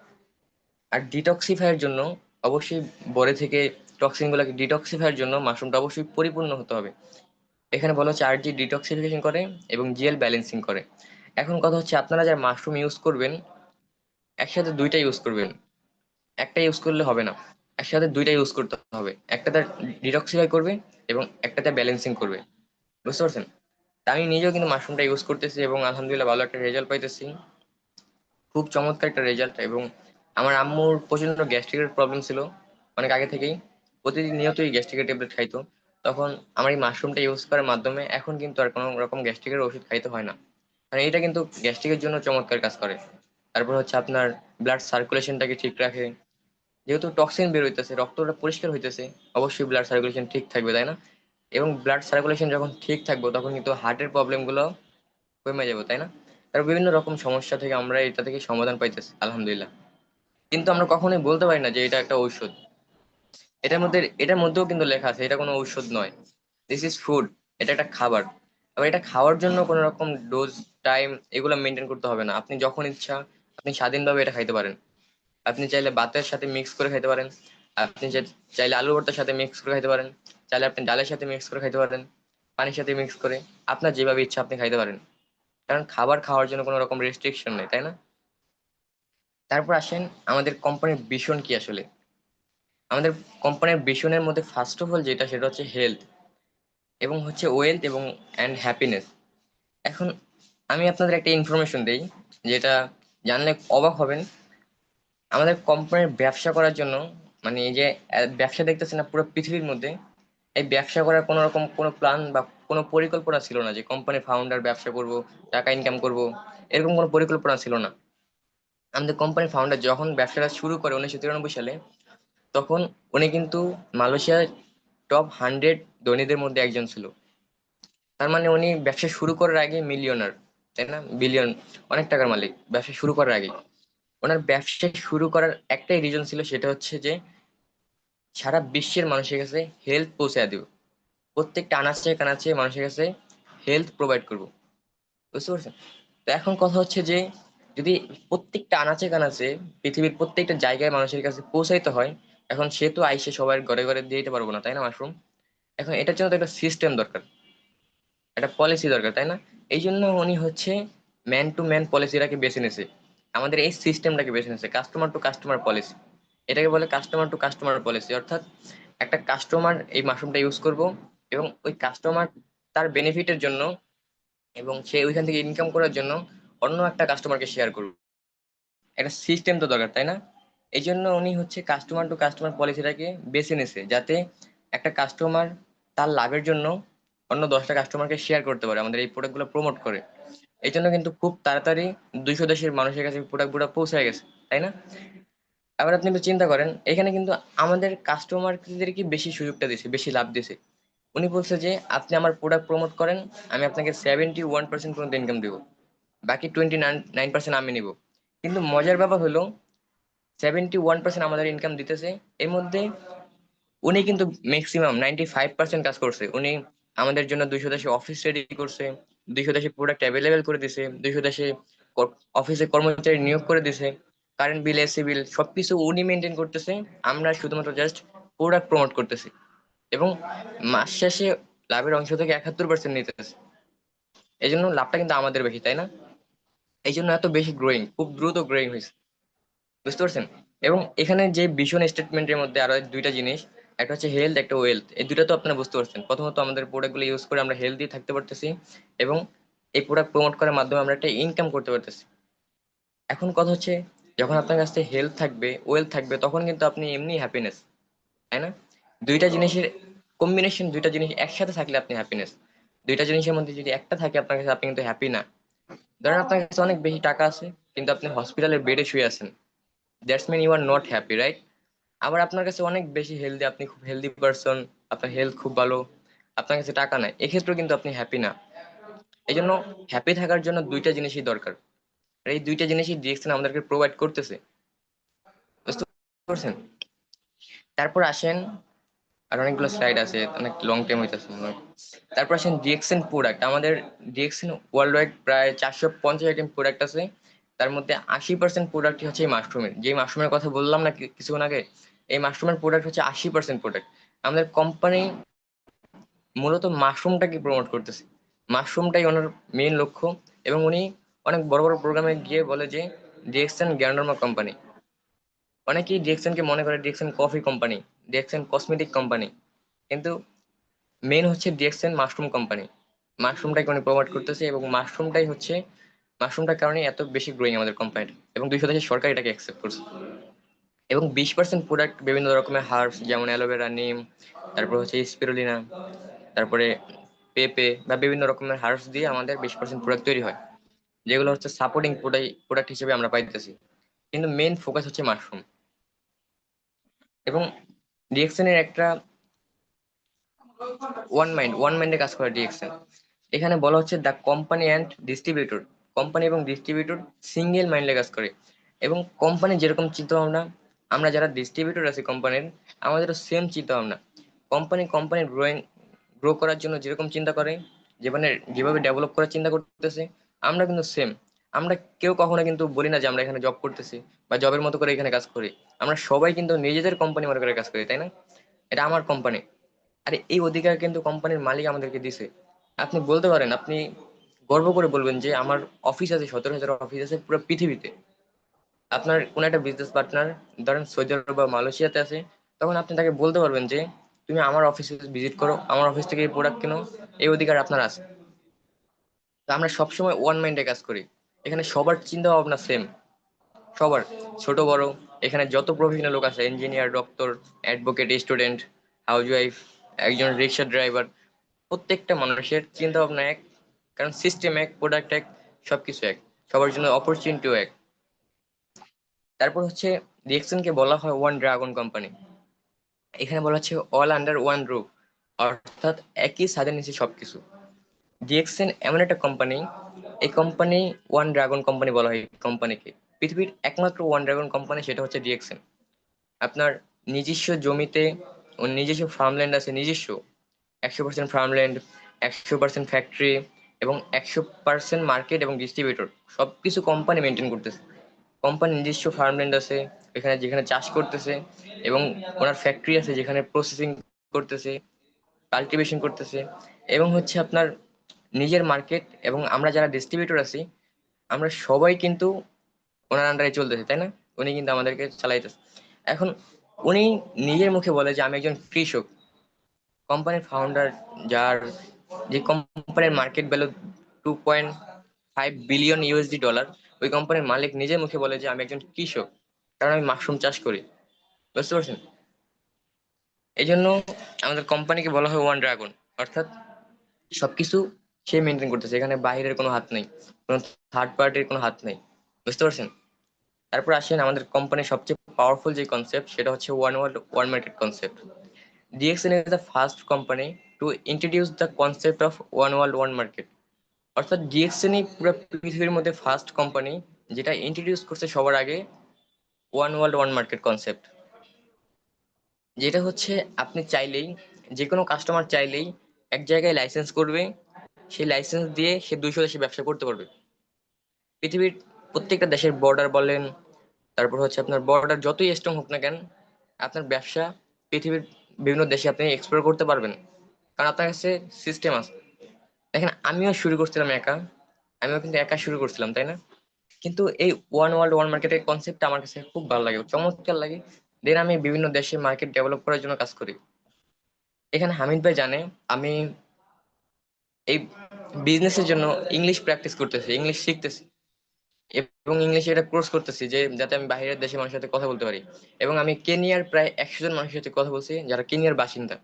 আর ডিটক্সিফাইয়ের জন্য অবশ্যই বডি থেকে টক্সিন গুলাকে ডিটক্সিফাইয়ের জন্য মাশরুমটা অবশ্যই পরিপূর্ণ হতে হবে। এখানে বলা হচ্ছে আরজি ডিটক্সিফিকেশন করে এবং জিএল ব্যালেন্সিং করে। এখন কথা হচ্ছে, আপনারা যারা মাশরুম ইউজ করবেন, একসাথে দুইটা ইউজ করবেন। একটা ইউজ করলে হবে না, একসাথে দুইটা ইউজ করতে হবে। একটাতে ডিটক্সিফাই করবে এবং একটাতে ব্যালেন্সিং করবে। বুঝতে পারছেন? তা আমি নিজেও কিন্তু মাশরুমটা ইউজ করতেছি এবং আলহামদুলিল্লাহ ভালো একটা রেজাল্ট পাইতেছি। খুব চমৎকার একটা রেজাল্ট। এবং আমার আম্মুর প্রচন্ড গ্যাস্ট্রিকের প্রবলেম ছিল অনেক আগে থেকেই, প্রতিদিন নিয়তই গ্যাস্ট্রিকের ট্যাবলেট খাইতো। তখন আমার এই মাশরুমটা ইউজ করার মাধ্যমে এখন কিন্তু আর কোনো রকম গ্যাস্ট্রিকের ওষুধ খাইতে হয় না। মানে এটা কিন্তু গ্যাস্ট্রিকের জন্য চমৎকার কাজ করে। তারপর হচ্ছে আপনার ব্লাড সার্কুলেশনটাকে ঠিক রাখে। যেহেতু টক্সিন বের হইতেছে, রক্তটা পরিষ্কার হইতেছে, অবশ্যই ব্লাড সার্কুলেশন ঠিক থাকবে, তাই না? এবং ব্লাড সার্কুলেশন যখন ঠিক থাকবে তখন কিন্তু হার্টের প্রবলেম গুলো কমে যাবে, তাই না? আর বিভিন্ন রকম সমস্যা থেকে আমরা এটা থেকে সমাধান পাইতেছি আলহামদুলিল্লাহ। কিন্তু আমরা কখনোই বলতে পারি না যে এটা একটা ঔষধ। এটার মধ্যেও কিন্তু লেখা আছে এটা কোনো ঔষধ নয়, দিস ইজ ফুড। এটা একটা খাবার। এবার এটা খাওয়ার জন্য কোনো রকম ডোজ, টাইম এগুলো মেনটেন করতে হবে না। আপনি যখন ইচ্ছা আপনি স্বাধীনভাবে এটা খাইতে পারেন। আপনি চাইলে ভাতের সাথে মিক্স করে খাইতে পারেন, আপনি চাইলে আলু ভর্তার সাথে মিক্স করে খাইতে পারেন, চাইলে আপনি ডালের সাথে মিক্স করে খাইতে পারেন, পানির সাথে মিক্স করে। আপনার যেভাবে ইচ্ছা আপনি খাইতে পারেন, কারণ খাবার খাওয়ার জন্য কোনো রকম রেস্ট্রিকশন নেই, তাই না? তারপর আসেন আমাদের কোম্পানির ভিশন কি আসলে। আমাদের কোম্পানির ভিশনের মধ্যে ফার্স্ট অফ অল যেটা, সেটা হচ্ছে হেলথ এবং হচ্ছে ওয়েলথ এবং অ্যান্ড হ্যাপিনেস। এখন আমি আপনাদের একটা ইনফরমেশন দেই, যেটা জানলে অবাক হবেন। আমাদের কোম্পানির ব্যবসা করার জন্য, মানে এই যে ব্যবসা দেখতেছেন না পুরো পৃথিবীর মধ্যে, এই ব্যবসা করার কোনো রকম কোনো প্ল্যান বা কোনো পরিকল্পনা ছিল না যে কোম্পানির ফাউন্ডার ব্যবসা করব, টাকা ইনকাম করব। এরকম কোনো পরিকল্পনা ছিল না। আমাদের কোম্পানির ফাউন্ডার যখন ব্যবসাটা শুরু করে 1993 সালে, তখন উনি কিন্তু মালয়েশিয়ার টপ 100 ধনীদের মধ্যে একজন ছিল। তার মানে উনি ব্যবসা শুরু করার আগে মিলিয়নার, তাই না? বিলিয়ন, অনেক টাকার মালিক ব্যবসা শুরু করার আগে। ওনার ব্যবসা শুরু করার একটাই রিজন ছিল, সেটা হচ্ছে যে সারা বিশ্বের মানুষের কাছে হেলথ পৌঁছে দেব, প্রত্যেকটা আনাচে কানাচে মানুষের কাছে হেলথ প্রোভাইড করব। বুঝতে পারছেন? তো এখন কথা হচ্ছে যে যদি প্রত্যেকটা আনাচে কানাচে পৃথিবীর প্রত্যেকটা জায়গায় মানুষের কাছে পৌঁছাইতে হয়, এখন সে তো আইসে সবার ঘরে ঘরে দিয়ে দিতে পারবো না, তাই না মাশরুম? এখন এটার জন্য তো একটা সিস্টেম দরকার, একটা পলিসি দরকার, তাই না? এই জন্য উনি হচ্ছে ম্যান টু ম্যান পলিসিটাকে বেছে নিয়েছে, আমাদের এই সিস্টেমটাকে বেছে নিয়েছে, কাস্টমার টু কাস্টমার পলিসি। এটাকে বলে কাস্টমার টু কাস্টমার পলিসি। অর্থাৎ একটা কাস্টমার এই মাশরুমটা ইউজ করব এবং ওই কাস্টমার তার বেনিফিটের জন্য এবং সে ওইখান থেকে ইনকাম করার জন্য অন্য একটা কাস্টমারকে শেয়ার করবে। একটা সিস্টেম তো দরকার, তাই না? এই জন্য উনি হচ্ছে কাস্টমার টু কাস্টমার পলিসিটাকে বেছে নিয়েছে, যাতে একটা কাস্টমার তার লাভের জন্য অন্য 10টা কাস্টমারকে শেয়ার করতে পারে, আমাদের এই প্রোডাক্টগুলো প্রমোট করে। এই জন্য কিন্তু খুব তাড়াতাড়ি 200 দেশের মানুষের কাছে প্রোডাক্টগুলো পৌঁছে গেছে, তাই না? আবার আপনি একটু চিন্তা করেন, এখানে কিন্তু আমাদের কাস্টমারদেরকে বেশি সুযোগটা দিছে, বেশি লাভ দিছে। উনি বলছে যে আপনি আমার প্রোডাক্ট প্রমোট করেন, আমি আপনাকে 71% পর্যন্ত ইনকাম দিব, বাকি 29% আমি নিব। কিন্তু মজার ব্যাপার হলো 71% আমাদের ইনকাম দিতেছে, এর মধ্যে উনি কিন্তু ম্যাক্সিমাম 95% কাজ করছে। উনি আমাদের জন্য 200 দেশে অফিস রেডি করছে, 200 দেশে প্রোডাক্ট অ্যাভেলেবেল করে দিছে, 200 দেশে অফিসে কর্মচারী নিয়োগ করে দিছে, কারেন্ট বিল, এসি বিল সবকিছু উনি মেনটেন করতেছে। আমরা শুধুমাত্র জাস্ট প্রোডাক্ট প্রমোট করতেছি এবং মাস শেষে লাভের অংশ থেকে 71% নিতেছে। এই জন্য লাভটা কিন্তু আমাদের বেশি, তাই না? এই জন্য এত বেশি গ্রোয়িং, খুব দ্রুত গ্রোয়িং হয়েছে, বুঝতে পারছেন? এবং এখানে যে ভিশন স্টেটমেন্টের মধ্যে আরো দুইটা জিনিস, একটা হচ্ছে হেলথ, একটা ওয়েলথ। এই দুইটা তো আপনারা বুঝতে পারছেন। প্রথমত আমাদের প্রোডাক্টগুলো ইউজ করে আমরা হেলদি থাকতে পারতেছি এবং এই প্রোডাক্ট প্রমোট করার মাধ্যমে আমরা একটা ইনকাম করতে পারতেছি। এখন কথা হচ্ছে, যখন আপনার কাছে হেলথ থাকবে, ওয়েলথ থাকবে, তখন কিন্তু আপনি এমনি হ্যাপিনেস, তাই না? দুইটা জিনিসের কম্বিনেশন, দুইটা জিনিস একসাথে থাকলে আপনি হ্যাপিনেস। দুইটা জিনিসের মধ্যে যদি একটা থাকে আপনার কাছে, আপনি কিন্তু হ্যাপি না। ধরেন আপনার কাছে অনেক বেশি টাকা আছে কিন্তু আপনি হসপিটালের বেডে শুয়ে আছেন, that's mean you are not happy, right? আবার আপনার কাছে অনেক বেশি হেলদি, আপনি খুব হেলদি পারসন, আপনার হেলথ খুব ভালো, আপনার কাছে টাকা নাই, এক্ষেত্রেও কিন্তু আপনি হ্যাপি না। এই জন্য হ্যাপি থাকার জন্য দুইটা জিনিসই দরকার, আর এই দুইটা জিনিসই ডিএক্সএন আমাদেরকে প্রোভাইড করতেছে, বুঝতে পারছেন? তারপর আসেন, আর অনেকগুলো স্লাইড আছে, অনেক লং টাইম হইতেছে মনে হয়। তারপর আসেন ডিএক্সএন প্রোডাক্ট। আমাদের ডিএক্সএন ওয়ার্ল্ড ওয়াইড প্রায় 450 আইটেম প্রোডাক্ট আছে। তার মধ্যে 80% প্রোডাক্ট হচ্ছে এই মাশরুমের, যে মাশরুমের কথা বললাম না কিছুক্ষণ আগে, এই মাশরুমের প্রোডাক্ট হচ্ছে 80% প্রোডাক্ট। আমাদের কোম্পানি মূলত মাশরুমটাকে প্রমোট করতেছে, মাশরুমটাই ওনার মেইন লক্ষ্য। এবং উনি অনেক বড় বড় প্রোগ্রামে গিয়ে বলে যে ডিএক্সএন গ্যান্ডার্মা কোম্পানি। অনেকেই ডিএক্সএনকে মনে করে DXN coffee company, DXN cosmetic company, কিন্তু মেইন হচ্ছে ডিএক্সএন মাশরুম কোম্পানি। মাশরুমটাকে উনি প্রমোট করতেছে এবং মাশরুমটার কারণে এত বেশি গ্রোয়িং আমাদের কোম্পানিটা, এবং 200 দেশের সরকার এটাকে অ্যাকসেপ্ট করছে। এবং 20% প্রোডাক্ট বিভিন্ন রকমের হার্বস, যেমন অ্যালোভেরা, নিম, তারপর হচ্ছে স্পিরুলিনা, তারপরে পেঁপে বা বিভিন্ন রকমের হার্বস দিয়ে আমাদের 20% প্রোডাক্ট তৈরি হয়, যেগুলো হচ্ছে সাপোর্টিং প্রোডাক্ট হিসেবে আমরা পাইতেছি। কিন্তু মেইন ফোকাস হচ্ছে মাশরুম। এবং ডিএক্সএন এর একটা ওয়ান মাইন্ডে কাজ করে ডিএক্সএন। এখানে বলা হচ্ছে the company and distributor, company এবং ডিস্ট্রিবিউটর সিঙ্গেল মাইন্ডে কাজ করে। এবং কোম্পানি যেরকম চিন্তা ভাবনা, আমরা যারা ডিস্ট্রিবিউটর আছি কোম্পানির, আমাদেরও সেম চিন্তা ভাবনা। কোম্পানির গ্রো করার জন্য যেরকম চিন্তা করে, যেভাবে ডেভেলপ করার চিন্তা করতেছে, আমরা কিন্তু সেম। আমরা কেউ কখনো কিন্তু বলি না যে আমরা এখানে জব করতেছি বা জবের মতো করে এখানে কাজ করি। আমরা সবাই কিন্তু নিজেদের কোম্পানি মনে করে কাজ করি, তাই না? এটা আমার কোম্পানি। আরে এই অধিকার কিন্তু কোম্পানির মালিক আমাদেরকে দিছে। আপনি বলতে পারেন, আপনি গর্ব করে বলবেন যে আমার অফিস আছে, 17,000 অফিস আছে পুরো পৃথিবীতে। আপনার কোন একটা বিজনেস পার্টনার ধরেন সৌদি আরব বা মালয়েশিয়াতে আছে, তখন আপনি তাকে বলতে পারবেন যে তুমি আমার অফিসে ভিজিট করো, আমার অফিস থেকে এই প্রোডাক্ট কেনো, এই অধিকার আপনার আছে। তো আমরা সবসময় ওয়ান মাইন্ডে কাজ করি। এখানে সবার চিন্তা ভাবনা সেম, সবার, ছোট বড়। এখানে যত প্রফেশনাল লোক আছে, engineer, doctor, advocate, student, housewife, একজন রিক্সা ড্রাইভার, প্রত্যেকটা মানুষের চিন্তা ভাবনা এক, কারণ সিস্টেম এক, প্রোডাক্ট এক, সবকিছু এক, সবার জন্য অপরচুনিটিও এক। তারপর হচ্ছে ডিএক্সএন কে বলা হয় ওয়ান ড্রাগন কোম্পানি। এখানে বলা হচ্ছে অল আন্ডার ওয়ান রুফ, অর্থাৎ একই ছাদের নিচে সবকিছু। ডিএক্সএন এমন একটা কোম্পানি, এই কোম্পানি ওয়ান ড্রাগন কোম্পানি বলা হয় কোম্পানিকে। পৃথিবীর একমাত্র ওয়ান ড্রাগন কোম্পানি, সেটা হচ্ছে ডিএক্সএন। আপনার নিজস্ব জমিতে ও নিজস্ব ফার্মল্যান্ড আছে, নিজস্ব 100% ফার্মল্যান্ড, 100% ফ্যাক্টরি এবং 100% মার্কেট এবং ডিস্ট্রিবিউটর, সবকিছু কোম্পানি মেনটেন করতেছে। কোম্পানি নিজস্ব ফার্মল্যান্ড আছে এখানে, যেখানে চাষ করতেছে, এবং ওনার ফ্যাক্টরি আছে যেখানে প্রসেসিং করতেছে, কাল্টিভেশন করতেছে, এবং হচ্ছে আপনার নিজের মার্কেট। এবং আমরা যারা ডিস্ট্রিবিউটর আছি, আমরা সবাই কিন্তু ওনার আন্ডারে চলতেছে, তাই না? উনি কিন্তু আমাদেরকে চালাইতেছে। এখন উনি নিজের মুখে বলে যে আমি একজন কৃষক। কোম্পানির ফাউন্ডার, যার যে কোম্পানির market value 2.5 billion USD dollar, ওই কোম্পানির মালিক নিজের মুখে বলে যে আমি একজন কৃষক, কারণ আমি মাশরুম চাষ করি, বুঝতে পারছেন? এই জন্য আমাদের কোম্পানিকে বলা হয় ওয়ান ড্রাগন, অর্থাৎ সবকিছু সে মেনটেন করতেছে, এখানে বাইরের কোনো হাত নেই, কোনো থার্ড পার্টির কোনো হাত নেই, বুঝতে পারছেন? তারপর আসেন আমাদের কোম্পানির সবচেয়ে পাওয়ারফুল যে কনসেপ্ট, সেটা হচ্ছে one world one market concept. DXN is the first company to introduce the concept of one world one market. অর্থাৎ ডিএক্সএনই পুরো পৃথিবীর মধ্যে ফার্স্ট কোম্পানি যেটা ইন্ট্রোডিউস করছে সবার আগে one world one market concept. যেটা হচ্ছে আপনি চাইলেই, যে কোনো কাস্টমার চাইলেই এক জায়গায় লাইসেন্স করবে, সেই লাইসেন্স দিয়ে সে 200 দেশে ব্যবসা করতে পারবে। পৃথিবীর প্রত্যেকটা দেশের বর্ডার বলেন, তারপর হচ্ছে আপনার বর্ডার যতই স্ট্রং হোক না কেন, আপনার ব্যবসা পৃথিবীর বিভিন্ন দেশে আপনি এক্সপ্লোর করতে পারবেন, কারণ আপনার কাছে সিস্টেম আছে। দেখেন, আমিও শুরু করছিলাম একা, আমিও কিন্তু একা শুরু করছিলাম, তাই না? কিন্তু এই ওয়ান ওয়ার্ল্ড ওয়ান মার্কেটের কনসেপ্টটা আমার কাছে খুব ভালো লাগে, চমৎকার লাগে। দেন আমি বিভিন্ন দেশে মার্কেট ডেভেলপ করার জন্য কাজ করি। এখানে হামিদ ভাই জানে আমি এই বিজনেসের জন্য ইংলিশ প্র্যাকটিস করতেছি, ইংলিশ শিখতেছি, এবং ইংলিশে এটা কোর্স করতেছি যে যাতে আমি বাইরের দেশের মানুষের সাথে কথা বলতে পারি। এবং আমি কেনিয়ার প্রায় 100 জন মানুষের সাথে কথা বলছি যারা কেনিয়ার বাসিন্দা।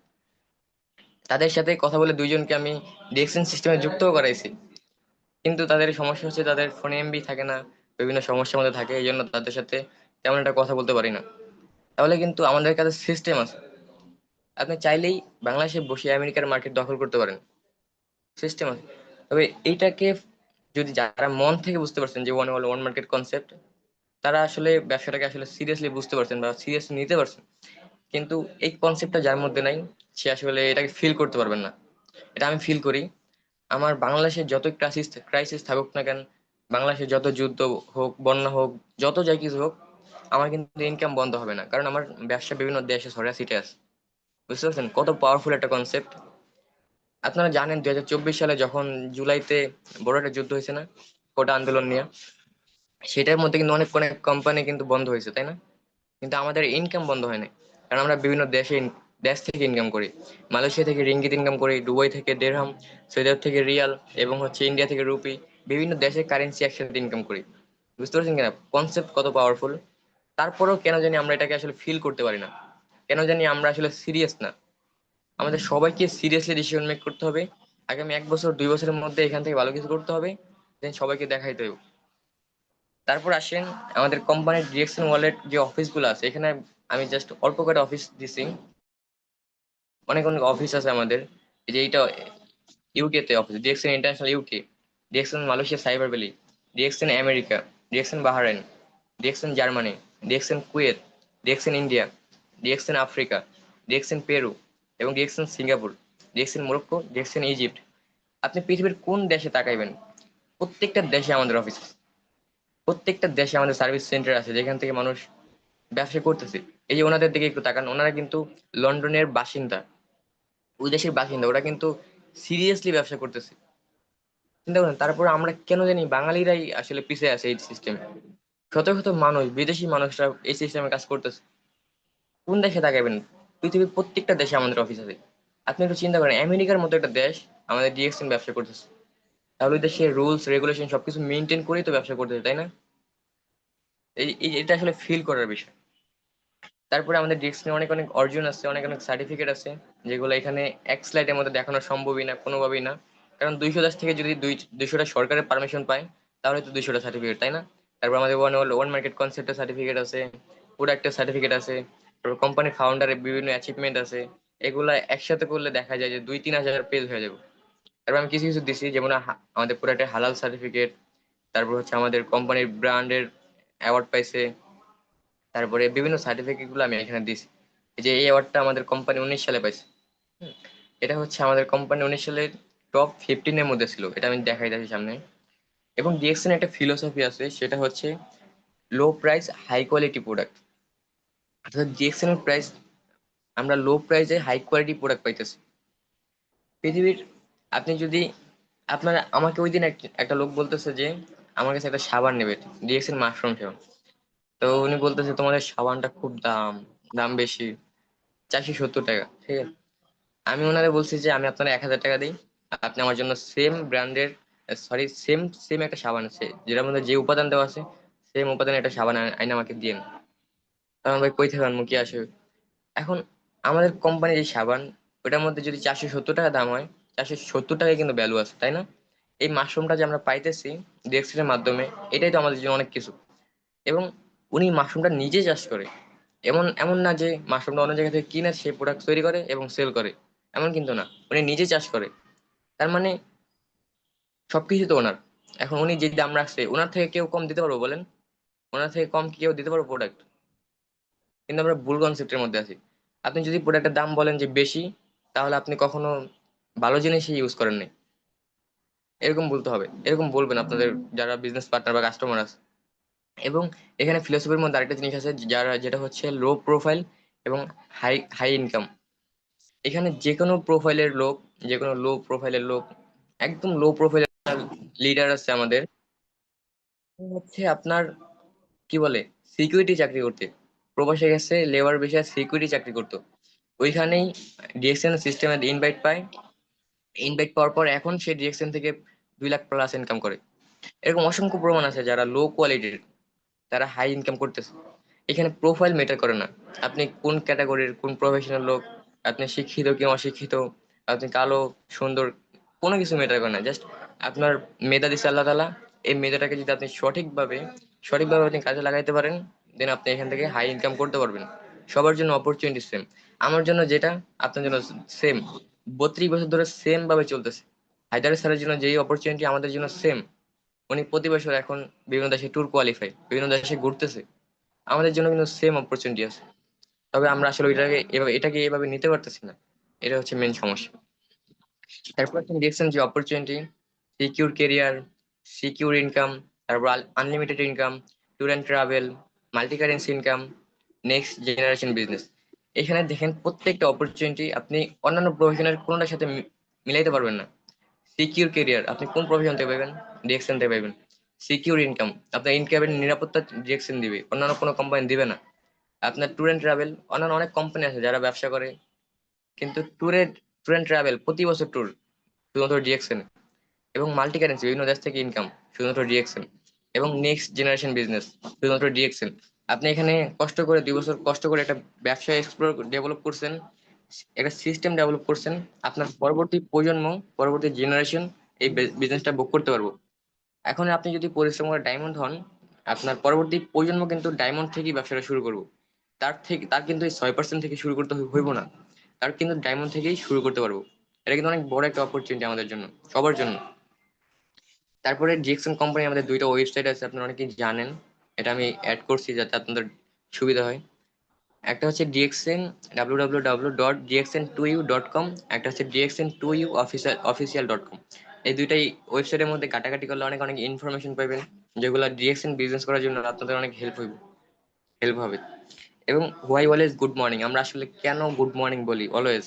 তাদের সাথে কথা বলে দুইজনকে আমি ডিএক্সএন সিস্টেমে যুক্তও করাইছি। কিন্তু তাদের সমস্যা হচ্ছে তাদের ফোনে এমবি থাকে না, বিভিন্ন সমস্যার মধ্যে থাকে, এই জন্য তাদের সাথে তেমন একটা কথা বলতে পারি না। তাহলে কিন্তু আমাদের কাছে সিস্টেম আছে, আপনি চাইলেই বাংলাদেশে বসে আমেরিকার মার্কেট দখল করতে পারেন, সিস্টেম আছে। তবে এইটাকে যদি যারা মন থেকে বুঝতে পারছেন যে one world one market concept, তারা আসলে ব্যবসাটাকে আসলে সিরিয়াসলি বুঝতে পারছেন বা সিরিয়াসলি নিতে পারছেন। কিন্তু এই কনসেপ্টটা যার মধ্যে নাই, সে আসলে এটাকে ফিল করতে পারবেন না। এটা আমি ফিল করি। আমার বাংলাদেশে যত ক্রাইসিস ক্রাইসিস থাকুক না কেন, বাংলাদেশে যত যুদ্ধ হোক, বন্যা হোক, যত যাই কিছু হোক, আমার কিন্তু ইনকাম বন্ধ হবে না, কারণ আমার ব্যবসা বিভিন্ন দেশে ছড়িয়ে ছিটে আছে। বুঝতে পারছেন কত পাওয়ারফুল একটা কনসেপ্ট? আপনারা জানেন 2024 সালে যখন জুলাইতে বড় একটা যুদ্ধ হয়েছে না, কোটা আন্দোলন নিয়ে, সেটার মধ্যে কিন্তু অনেক অনেক কোম্পানি কিন্তু বন্ধ হয়েছে, তাই না? কিন্তু আমাদের ইনকাম বন্ধ হয় না, কারণ আমরা বিভিন্ন দেশ থেকে ইনকাম করি। মালয়েশিয়া থেকে রিঙ্গিত ইনকাম করি, দুবাই থেকে দেড়হাম, সৌদি আরব থেকে রিয়াল, এবং হচ্ছে ইন্ডিয়া থেকে রুপি, বিভিন্ন দেশের কারেন্সি একসাথে ইনকাম করি। বুঝতে পারছেন কিনা কনসেপ্ট কত পাওয়ারফুল? তারপরেও কেন জানি আমরা এটাকে আসলে ফিল করতে পারি না, কেন জানি আমরা আসলে সিরিয়াস না। আমাদের সবাইকে সিরিয়াসলি ডিসিশন মেক করতে হবে, আগামী 1 বছর 2 বছরের মধ্যে এখান থেকে ভালো কিছু করতে হবে, দেন সবাইকে দেখাইতে হবে। তারপর আসেন আমাদের কোম্পানির ডিরেকশন ওয়ালেট যে অফিসগুলো আছে, এখানে আমি জাস্ট অল্প কয়েকটা অফিস দিছি, অনেক অনেক অফিস আছে আমাদের। এই যে এইটা ইউকে তে office, direction international UK, direction Malaysia cyber valley, direction America, direction Bahrain, direction Germany, direction Kuwait, direction India, direction Africa, direction Peru, এবং direction Singapore, direction Morocco, direction Egypt. আপনি পৃথিবীর কোন দেশে তাকাইবেন, প্রত্যেকটা দেশে আমাদের অফিস আছে, প্রত্যেকটা দেশে আমাদের সার্ভিস সেন্টার আছে যেখান থেকে মানুষ ব্যবসা করতেছে। এই যে ওনাদের দিকে একটু তাকান, ওনারা কিন্তু লন্ডনের বাসিন্দা, ওই দেশের বাসিন্দা, ওরা কিন্তু সিরিয়াসলি ব্যবসা করতেছে। চিন্তা করেন, তারপর আমরা কেন জানি বাঙালিরাই আসলে পিছিয়ে আছে এই সিস্টেমে। শত শত মানুষ, বিদেশি মানুষরা এই সিস্টেমে কাজ করতেছে। কোন দেশে তাকাবেন, পৃথিবীর প্রত্যেকটা দেশে আমাদের অফিস আছে। আপনি একটু চিন্তা করেন, আমেরিকার মতো একটা দেশ আমাদের ডিএক্সএন ব্যবসা করতেছে, তাহলে ওই দেশের রুলস রেগুলেশন সবকিছু মেনটেন করেই তো ব্যবসা করতেছে, তাই না? এটা আসলে ফিল করার বিষয়। তারপরে আমাদের ডিএক্সএন অনেক অনেক অর্জন আছে, অনেক অনেক সার্টিফিকেট আছে, যেগুলো এখানে এক স্লাইডের মধ্যে দেখানো সম্ভবই না, কোনোভাবেই না। কারণ 210 থেকে যদি 200টা সরকারের পারমিশন পায়, তাহলে তো 200টা সার্টিফিকেট, তাই না? তারপর আমাদের ওয়ান ওয়ান মার্কেট কনসেপ্টের সার্টিফিকেট আছে, প্রোডাক্টের সার্টিফিকেট আছে, তারপর কোম্পানির ফাউন্ডারের বিভিন্ন অ্যাচিভমেন্ট আছে। এগুলা একসাথে করলে দেখা যায় যে 2-3 হাজার পেজ হয়ে যাবে। তারপর আমি কিছু কিছু দিছি, যেমন আমাদের প্রোডাক্টের হালাল সার্টিফিকেট, তারপর হচ্ছে আমাদের কোম্পানির ব্র্যান্ডের অ্যাওয়ার্ড পাইছে। তারপরে বিভিন্ন সার্টিফিকেট গুলো আমি এখানে দিছি। এই যে এই অ্যাওয়ার্ডটা আমাদের কোম্পানি 19 সালে পাইছে। হুম, এটা হচ্ছে আমাদের কোম্পানি 19 সালের টপ 15 এর মধ্যে ছিল, এটা আমি দেখাই যাচ্ছি সামনে। এবং ডিএক্সএন একটা ফিলোসফি আছে, সেটা হচ্ছে low price high quality product. অর্থাৎ ডিএক্সএন এর প্রাইস, আমরা লো প্রাইসে হাই কোয়ালিটি প্রোডাক্ট পাইতেছি পৃথিবীর। আপনি যদি, আপনার আমাকে ওই দিন একটা লোক বলতেছে যে আমার কাছে একটা সাবান নেবে, ডিএক্সএন মাশরুম সাবান। তো উনি বলতেছে তোমাদের সাবানটা খুব দাম, দাম বেশি, 470 টাকা, ঠিক আছে। আমি ওনারে বলছি যে আমি আপনার 1000 টাকা দিই, আপনি আমার জন্য সেম ব্র্যান্ডের, সরি সেম সেম একটা সাবান আছে যেটার মধ্যে যে উপাদান দেওয়া আছে, সেম উপাদানের একটা সাবান আইনা আমাকে দিন। তখন ভাই কই থেকে আনবো, কি আসে। এখন আমাদের কোম্পানির যে সাবান, ওটার মধ্যে যদি 470 টাকা দাম হয়, 470 টাকায় কিন্তু ভ্যালু আছে, তাই না? এই মাশরুমটা যে আমরা পাইতেছি ডিএক্সের মাধ্যমে, এটাই তো আমাদের জন্য অনেক কিছু। এবং উনি মাশরুমটা নিজে চাষ করে, এমন এমন না যে মাশরুমটা অন্য জায়গা থেকে কিনে সে প্রোডাক্ট তৈরি করে এবং সেল করে, এমন কিন্তু না, উনি নিজে চাষ করে। তার মানে সবকিছু তো ওনার। এখন উনি যে দাম রাখছে, ওনার থেকে কেউ কম দিতে পারবো বলেন? ওনার থেকে কম কি কেউ দিতে পারবো প্রোডাক্ট? কিন্তু আমরা ভুল কনসেপ্টের মধ্যে আছি। আপনি যদি প্রোডাক্টের দাম বলেন যে বেশি, তাহলে আপনি কখনো ভালো জিনিসই ইউজ করেন নাই, এরকম বলতে হবে, এরকম বলবেন আপনাদের যারা বিজনেস পার্টনার বা কাস্টমার আছে। এবং এখানে ফিলোসফির মধ্যে আরেকটা জিনিস আছে যারা, যেটা হচ্ছে লো প্রোফাইল এবং হাই হাই ইনকাম। এখানে যে কোনো প্রোফাইলের লোক, যে কোনো লো প্রোফাইলের লোক, একদম লো প্রোফাইলের লিডার আছে আমাদের, হচ্ছে আপনার কি বলে সিকিউরিটি চাকরি করতে, প্রবাসে গেছে লেবার বেসে সিকিউরিটি চাকরি করতো, ওইখানেই ডিএক্সএন সিস্টেমে ইনভাইট পায়। ইনভাইট পাওয়ার পর এখন সে ডিএক্সএন থেকে 2 লাখ প্লাস ইনকাম করে। এরকম অসংখ্য প্রমাণ আছে যারা লো কোয়ালিটির, তারা হাই ইনকাম করতেছে। এখানে প্রোফাইল ম্যাটার করে না, আপনি কোন ক্যাটাগরির কোন প্রফেশনাল লোক, আপনি শিক্ষিত কি অশিক্ষিত, আপনি কালো সুন্দর, কোনো কিছু ম্যাটার করে না। জাস্ট আপনার মেধা দিচ্ছে আল্লাহ তাআলা, এই মেধাটাকে যদি আপনি সঠিকভাবে আপনি কাজে লাগাইতে পারেন, দেন আপনি এখান থেকে হাই ইনকাম করতে পারবেন। সবার জন্য অপরচুনিটি সেম, আমার জন্য যেটা আপনার জন্য সেম, 32 বছর ধরে সেম ভাবে চলতেছে। হায়দার স্যারের জন্য যেই অপরচুনিটি আমাদের জন্য সেম, উনি প্রতি বছর এখন বিভিন্ন দেশে ট্যুর কোয়ালিফাই, বিভিন্ন দেশে ঘুরতেছে, আমাদের জন্য কিন্তু সেম অপরচুনিটি আছে। তবে আমরা আসলে এটাকে এভাবে নিতে পারতেছি না, এটা হচ্ছে মেন সমস্যা। তারপর আপনি দেখছেন যে opportunity, secure career, secure income, তারপর unlimited income, tour and travel, multi currency income, next generation business. এখানে দেখেন প্রত্যেকটা অপরচুনিটি আপনি অন্যান্য প্রফেশনের কোনোটার সাথে মিলাইতে পারবেন না। সিকিউর কেরিয়ার আপনি কোন প্রফেশন থেকে পাবেন? ডিএক্সএন থেকে পাবেন। সিকিউর ইনকাম, আপনার ইনকামের নিরাপত্তা ডিএক্সএন দিবে, অন্যান্য কোনো কোম্পানি দিবে না। আপনার ট্যুর এন্ড ট্রাভেল, অন্যান্য অনেক কোম্পানি আছে যারা ব্যবসা করে, কিন্তু ট্যুর এন্ড ট্রাভেল প্রতি বছর ট্যুর, শুধুমাত্র ডিএক্সএন। এবং মাল্টি কারেন্সি, বিভিন্ন দেশ থেকে ইনকাম, শুধুমাত্র ডিএক্সএন। এবং নেক্সট জেনারেশন বিজনেস, শুধুমাত্র ডিএক্সএন। আপনি এখানে কষ্ট করে 2 বছর কষ্ট করে একটা ব্যবসা এক্সপ্লোর ডেভেলপ করছেন, একটা সিস্টেম ডেভেলপ করছেন, আপনার পরবর্তী প্রজন্ম, পরবর্তী জেনারেশন এই বিজনেসটা ভোগ করতে পারবো। এখন আপনি যদি পরিশ্রম করে ডায়মন্ড হন, আপনার পরবর্তী প্রজন্ম কিন্তু ডায়মন্ড থেকেই ব্যবসাটা শুরু করবো। তার কিন্তু এই 6% থেকে শুরু করতে হইব না, তার কিন্তু ডায়মন্ড থেকেই শুরু করতে পারবো। এটা কিন্তু অনেক বড় একটা অপরচুনিটি আমাদের জন্য, সবার জন্য। তারপরে ডিএক্সএন কোম্পানি আমাদের 2টা ওয়েবসাইট আছে, আপনারা অনেকেই জানেন, এটা আমি অ্যাড করছি যাতে আপনাদের সুবিধা হয়। একটা হচ্ছে ডিএক্সএন www.dxn2u.com, একটা হচ্ছে dxn2u official.com। এই দুইটাই ওয়েবসাইটের মধ্যে ঘাটাঘাটি করলে অনেক অনেক ইনফরমেশন পাবেন, যেগুলো ডিএক্সএন বিজনেস করার জন্য আপনাদের অনেক হেল্প হবে। এবং হোয়াই অলওয়েজ গুড মর্নিং, আমরা আসলে কেন গুড মর্নিং বলি অলওয়েজ,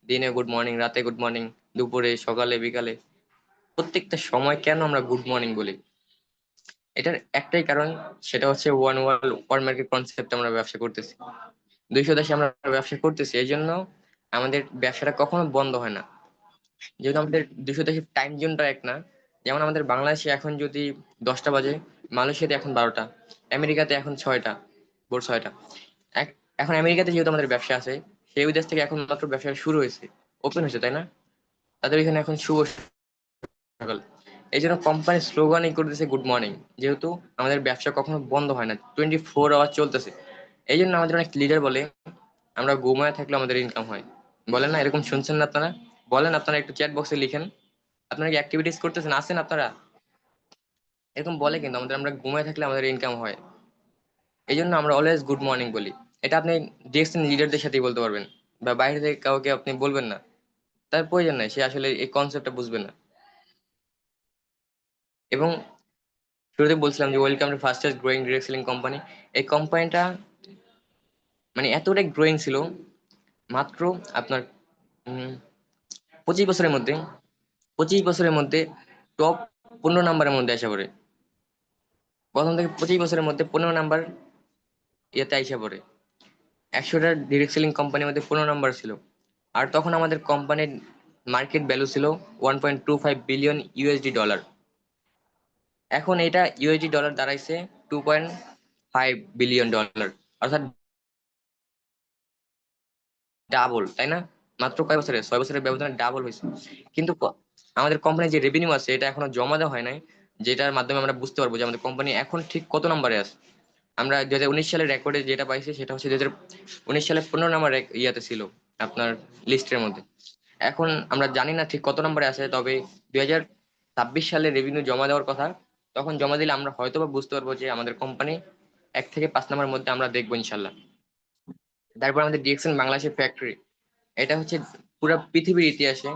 দিনে গুড মর্নিং, রাতে গুড মর্নিং, দুপুরে, সকালে, বিকালে, প্রত্যেকটা সময় কেন আমরা গুড মর্নিং বলি, এটার একটাই কারণ, সেটা হচ্ছে one world one market concept আমরা ব্যবসা করতেছি, 200 দেশে আমরা ব্যবসা করতেছি, এই জন্য আমাদের ব্যবসাটা কখনো বন্ধ হয় না। যেহেতু আমাদের 200 দেশের টাইম জোনটা এক না, যেমন আমাদের বাংলাদেশে এখন যদি 10টা বাজে, মালয়েশিয়াতে এখন 12টা, আমেরিকাতে এখন 6টা, ভোর 6টা। এখন আমেরিকাতে যেহেতু আমাদের ব্যবসা আছে, সেই দেশ থেকে এখন মাত্র ব্যবসা শুরু হয়েছে, ওপেন হয়েছে, তাই না? তাদের এখানে এখন শুভ সকাল। এই জন্য কোম্পানির স্লোগানই করতেছে গুড মর্নিং, যেহেতু আমাদের ব্যবসা কখনো বন্ধ হয় না, 24 আওয়ার চলতেছে। এই জন্য আমাদের অনেক লিডার বলে আমরা ঘুমায় থাকলে আমাদের ইনকাম হয়, বলেন না? এরকম শুনছেন না আপনারা? বলেন, আপনারা একটু চ্যাট বক্সে লিখেন, আপনারা কি অ্যাক্টিভিটিস করতেছেন, আছেন আপনারা? এরকম বলে কিন্তু আমরা ঘুমায় থাকলে আমাদের ইনকাম হয়। এই জন্য আমরা অলওয়েজ গুড মর্নিং বলি। এটা আপনি ডিএক্সএন লিডারদের সাথেই বলতে পারবেন, বা বাইরে থেকে কাউকে আপনি বলবেন না, তার প্রয়োজন নাই, সে আসলে এই কনসেপ্টটা বুঝবে না। এবং শুরুতে বলছিলাম যে welcome to fastest growing direct selling company. এই কোম্পানিটা মানে এতটাই গ্রোয়িং ছিল, মাত্র আপনার 25 বছরের মধ্যে, 25 বছরের মধ্যে টপ 15 নাম্বারের মধ্যে আসা পড়ে। প্রথম থেকে 25 বছরের মধ্যে 15 নাম্বার ইয়েতে আইসা পড়ে। 100টা ডিরেক্ট সেলিং কোম্পানির মধ্যে 15 নাম্বার ছিল। আর তখন আমাদের কোম্পানির মার্কেট ভ্যালু ছিল 1.25 বিলিয়ন ইউএসডি ডলার। এখন এটা ইউএসডি ডলার দাঁড়াইছে 2.5 বিলিয়ন ডলার, অর্থাৎ ডাবল, তাই না? মাত্র কয় বছরে, 6 বছরের ব্যবধানে ডাবল হয়েছে। কিন্তু আমাদের কোম্পানির যে রেভিনিউ আছে এটা এখনো জমা দেওয়া হয় নাই, যেটার মাধ্যমে আমরা বুঝতে পারবো যে আমাদের কোম্পানি এখন ঠিক কত নম্বরে আছে। আমরা 2019 সালের রেকর্ডে যেটা পাইছি সেটা হচ্ছে 2019 সালে 15 নাম্বার ইয়াতে ছিল আপনার লিস্টের মধ্যে। এখন আমরা জানি না ঠিক কত নম্বরে আছে, তবে 2026 সালে রেভিনিউ জমা দেওয়ার কথা, তখন জমা দিলে আমরা হয়তোবা বুঝতে পারবো যে আমাদের কোম্পানি 1 থেকে 5 নম্বরের মধ্যে আমরা দেখবো ইনশাল্লাহ। তারপর আমাদের ডিএক্সএন বাংলাদেশের ফ্যাক্টরি, এটা হচ্ছে পুরো পৃথিবীর ইতিহাসে,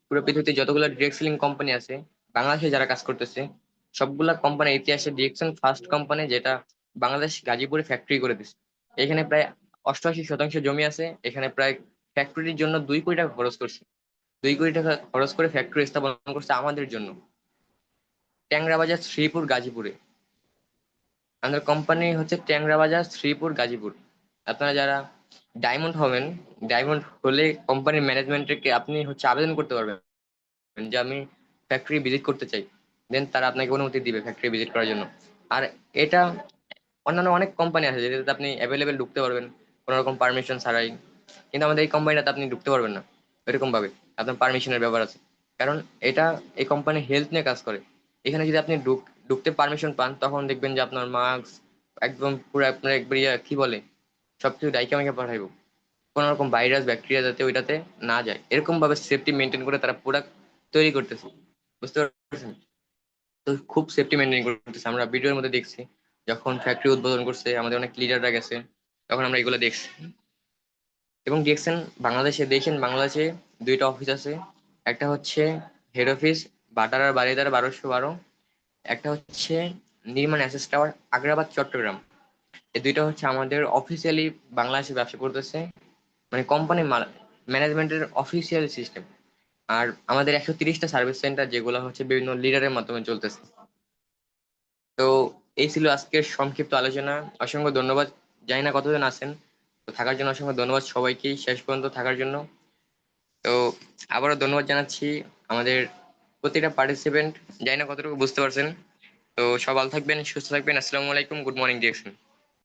পুরো পৃথিবীতে যতগুলো ডিরেক্ট সেলিং কোম্পানি আছে বাংলাদেশে যারা কাজ করতেছে, সবগুলা কোম্পানির ইতিহাসে ডিরেকশন ফার্স্ট কোম্পানি যেটা বাংলাদেশ গাজীপুরে ফ্যাক্টরি করে দিচ্ছে। এখানে প্রায় 88% জমি আছে, এখানে প্রায় ফ্যাক্টরির জন্য 2 কোটি টাকা খরচ করছে। 2 কোটি টাকা খরচ করে ফ্যাক্টরি স্থাপন করছে আমাদের জন্য, ট্যাংরা বাজার শ্রীপুর গাজীপুরে। আমাদের কোম্পানি হচ্ছে ট্যাংরা বাজার শ্রীপুর গাজীপুর। আপনারা যারা ডায়মন্ড হবেন, ডায়মন্ড হলে কোম্পানির ম্যানেজমেন্টকে আপনি হচ্ছে আবেদন করতে পারবেন যে আমি ফ্যাক্টরি ভিজিট করতে চাই, দেন তারা আপনাকে অনুমতি দিবে ফ্যাক্টরি ভিজিট করার জন্য। আর এটা অন্যান্য অনেক কোম্পানি আছে যেটাতে আপনি অ্যাভেলেবেল ঢুকতে পারবেন কোনো রকম পারমিশন ছাড়াই, কিন্তু আমাদের এই কোম্পানিটাতে আপনি ঢুকতে পারবেন না এরকম ভাবে, আপনার পারমিশনের ব্যাপার আছে। কারণ এটা, এই কোম্পানি হেলথ নিয়ে কাজ করে। এখানে যদি আপনি ঢুকতে পারমিশন পান তখন দেখবেন যে আপনার মাস্ক একদম পুরো আপনার একবার কি বলে সবকিছু ডাইকা মাইকা পাঠাইবো, কোনো রকম ভাইরাস ব্যাকটেরিয়া যাতে ওইটাতে না যায় এরকম ভাবে সেফটি মেনটেন করে তারা প্রোডাক্ট তৈরি করতেছে, বুঝতে পারছেন? তো খুব সেফটি মেনটেন করতেছে, আমরা ভিডিওর মধ্যে দেখছি যখন ফ্যাক্টরি উদ্বোধন করছে আমাদের অনেক লিডাররা গেছে, তখন আমরা এগুলো দেখছি। এবং দেখছেন বাংলাদেশে, দেখেন বাংলাদেশে 2টা অফিস আছে, একটা হচ্ছে হেড অফিস বাটারার বারিদার 1212, একটা হচ্ছে নির্মাণ অ্যাসেস টাওয়ার আগ্রাবাদ চট্টগ্রাম। এই 2টা হচ্ছে আমাদের অফিসিয়ালি বাংলাদেশে ব্যবসা করতেছে, মানে কোম্পানি ম্যানেজমেন্টের অফিসিয়াল সিস্টেম। আর আমাদের 130টা সার্ভিস সেন্টার যেগুলো হচ্ছে বিভিন্ন লিডারের মাধ্যমে চলতেছে। তো এই ছিল আজকের সংক্ষিপ্ত আলোচনা। অসংখ্য ধন্যবাদ, জানি না কতজন আছেন, তো থাকার জন্য অসংখ্য ধন্যবাদ সবাইকেই শেষ পর্যন্ত থাকার জন্য। তো আবারও ধন্যবাদ জানাচ্ছি আমাদের প্রতিটা পার্টিসিপেন্ট, জানি না কতটুকু বুঝতে পারছেন। তো সব ভালো থাকবেন, সুস্থ থাকবেন, আসসালামু আলাইকুম, গুড মর্নিং ডিরেকশন।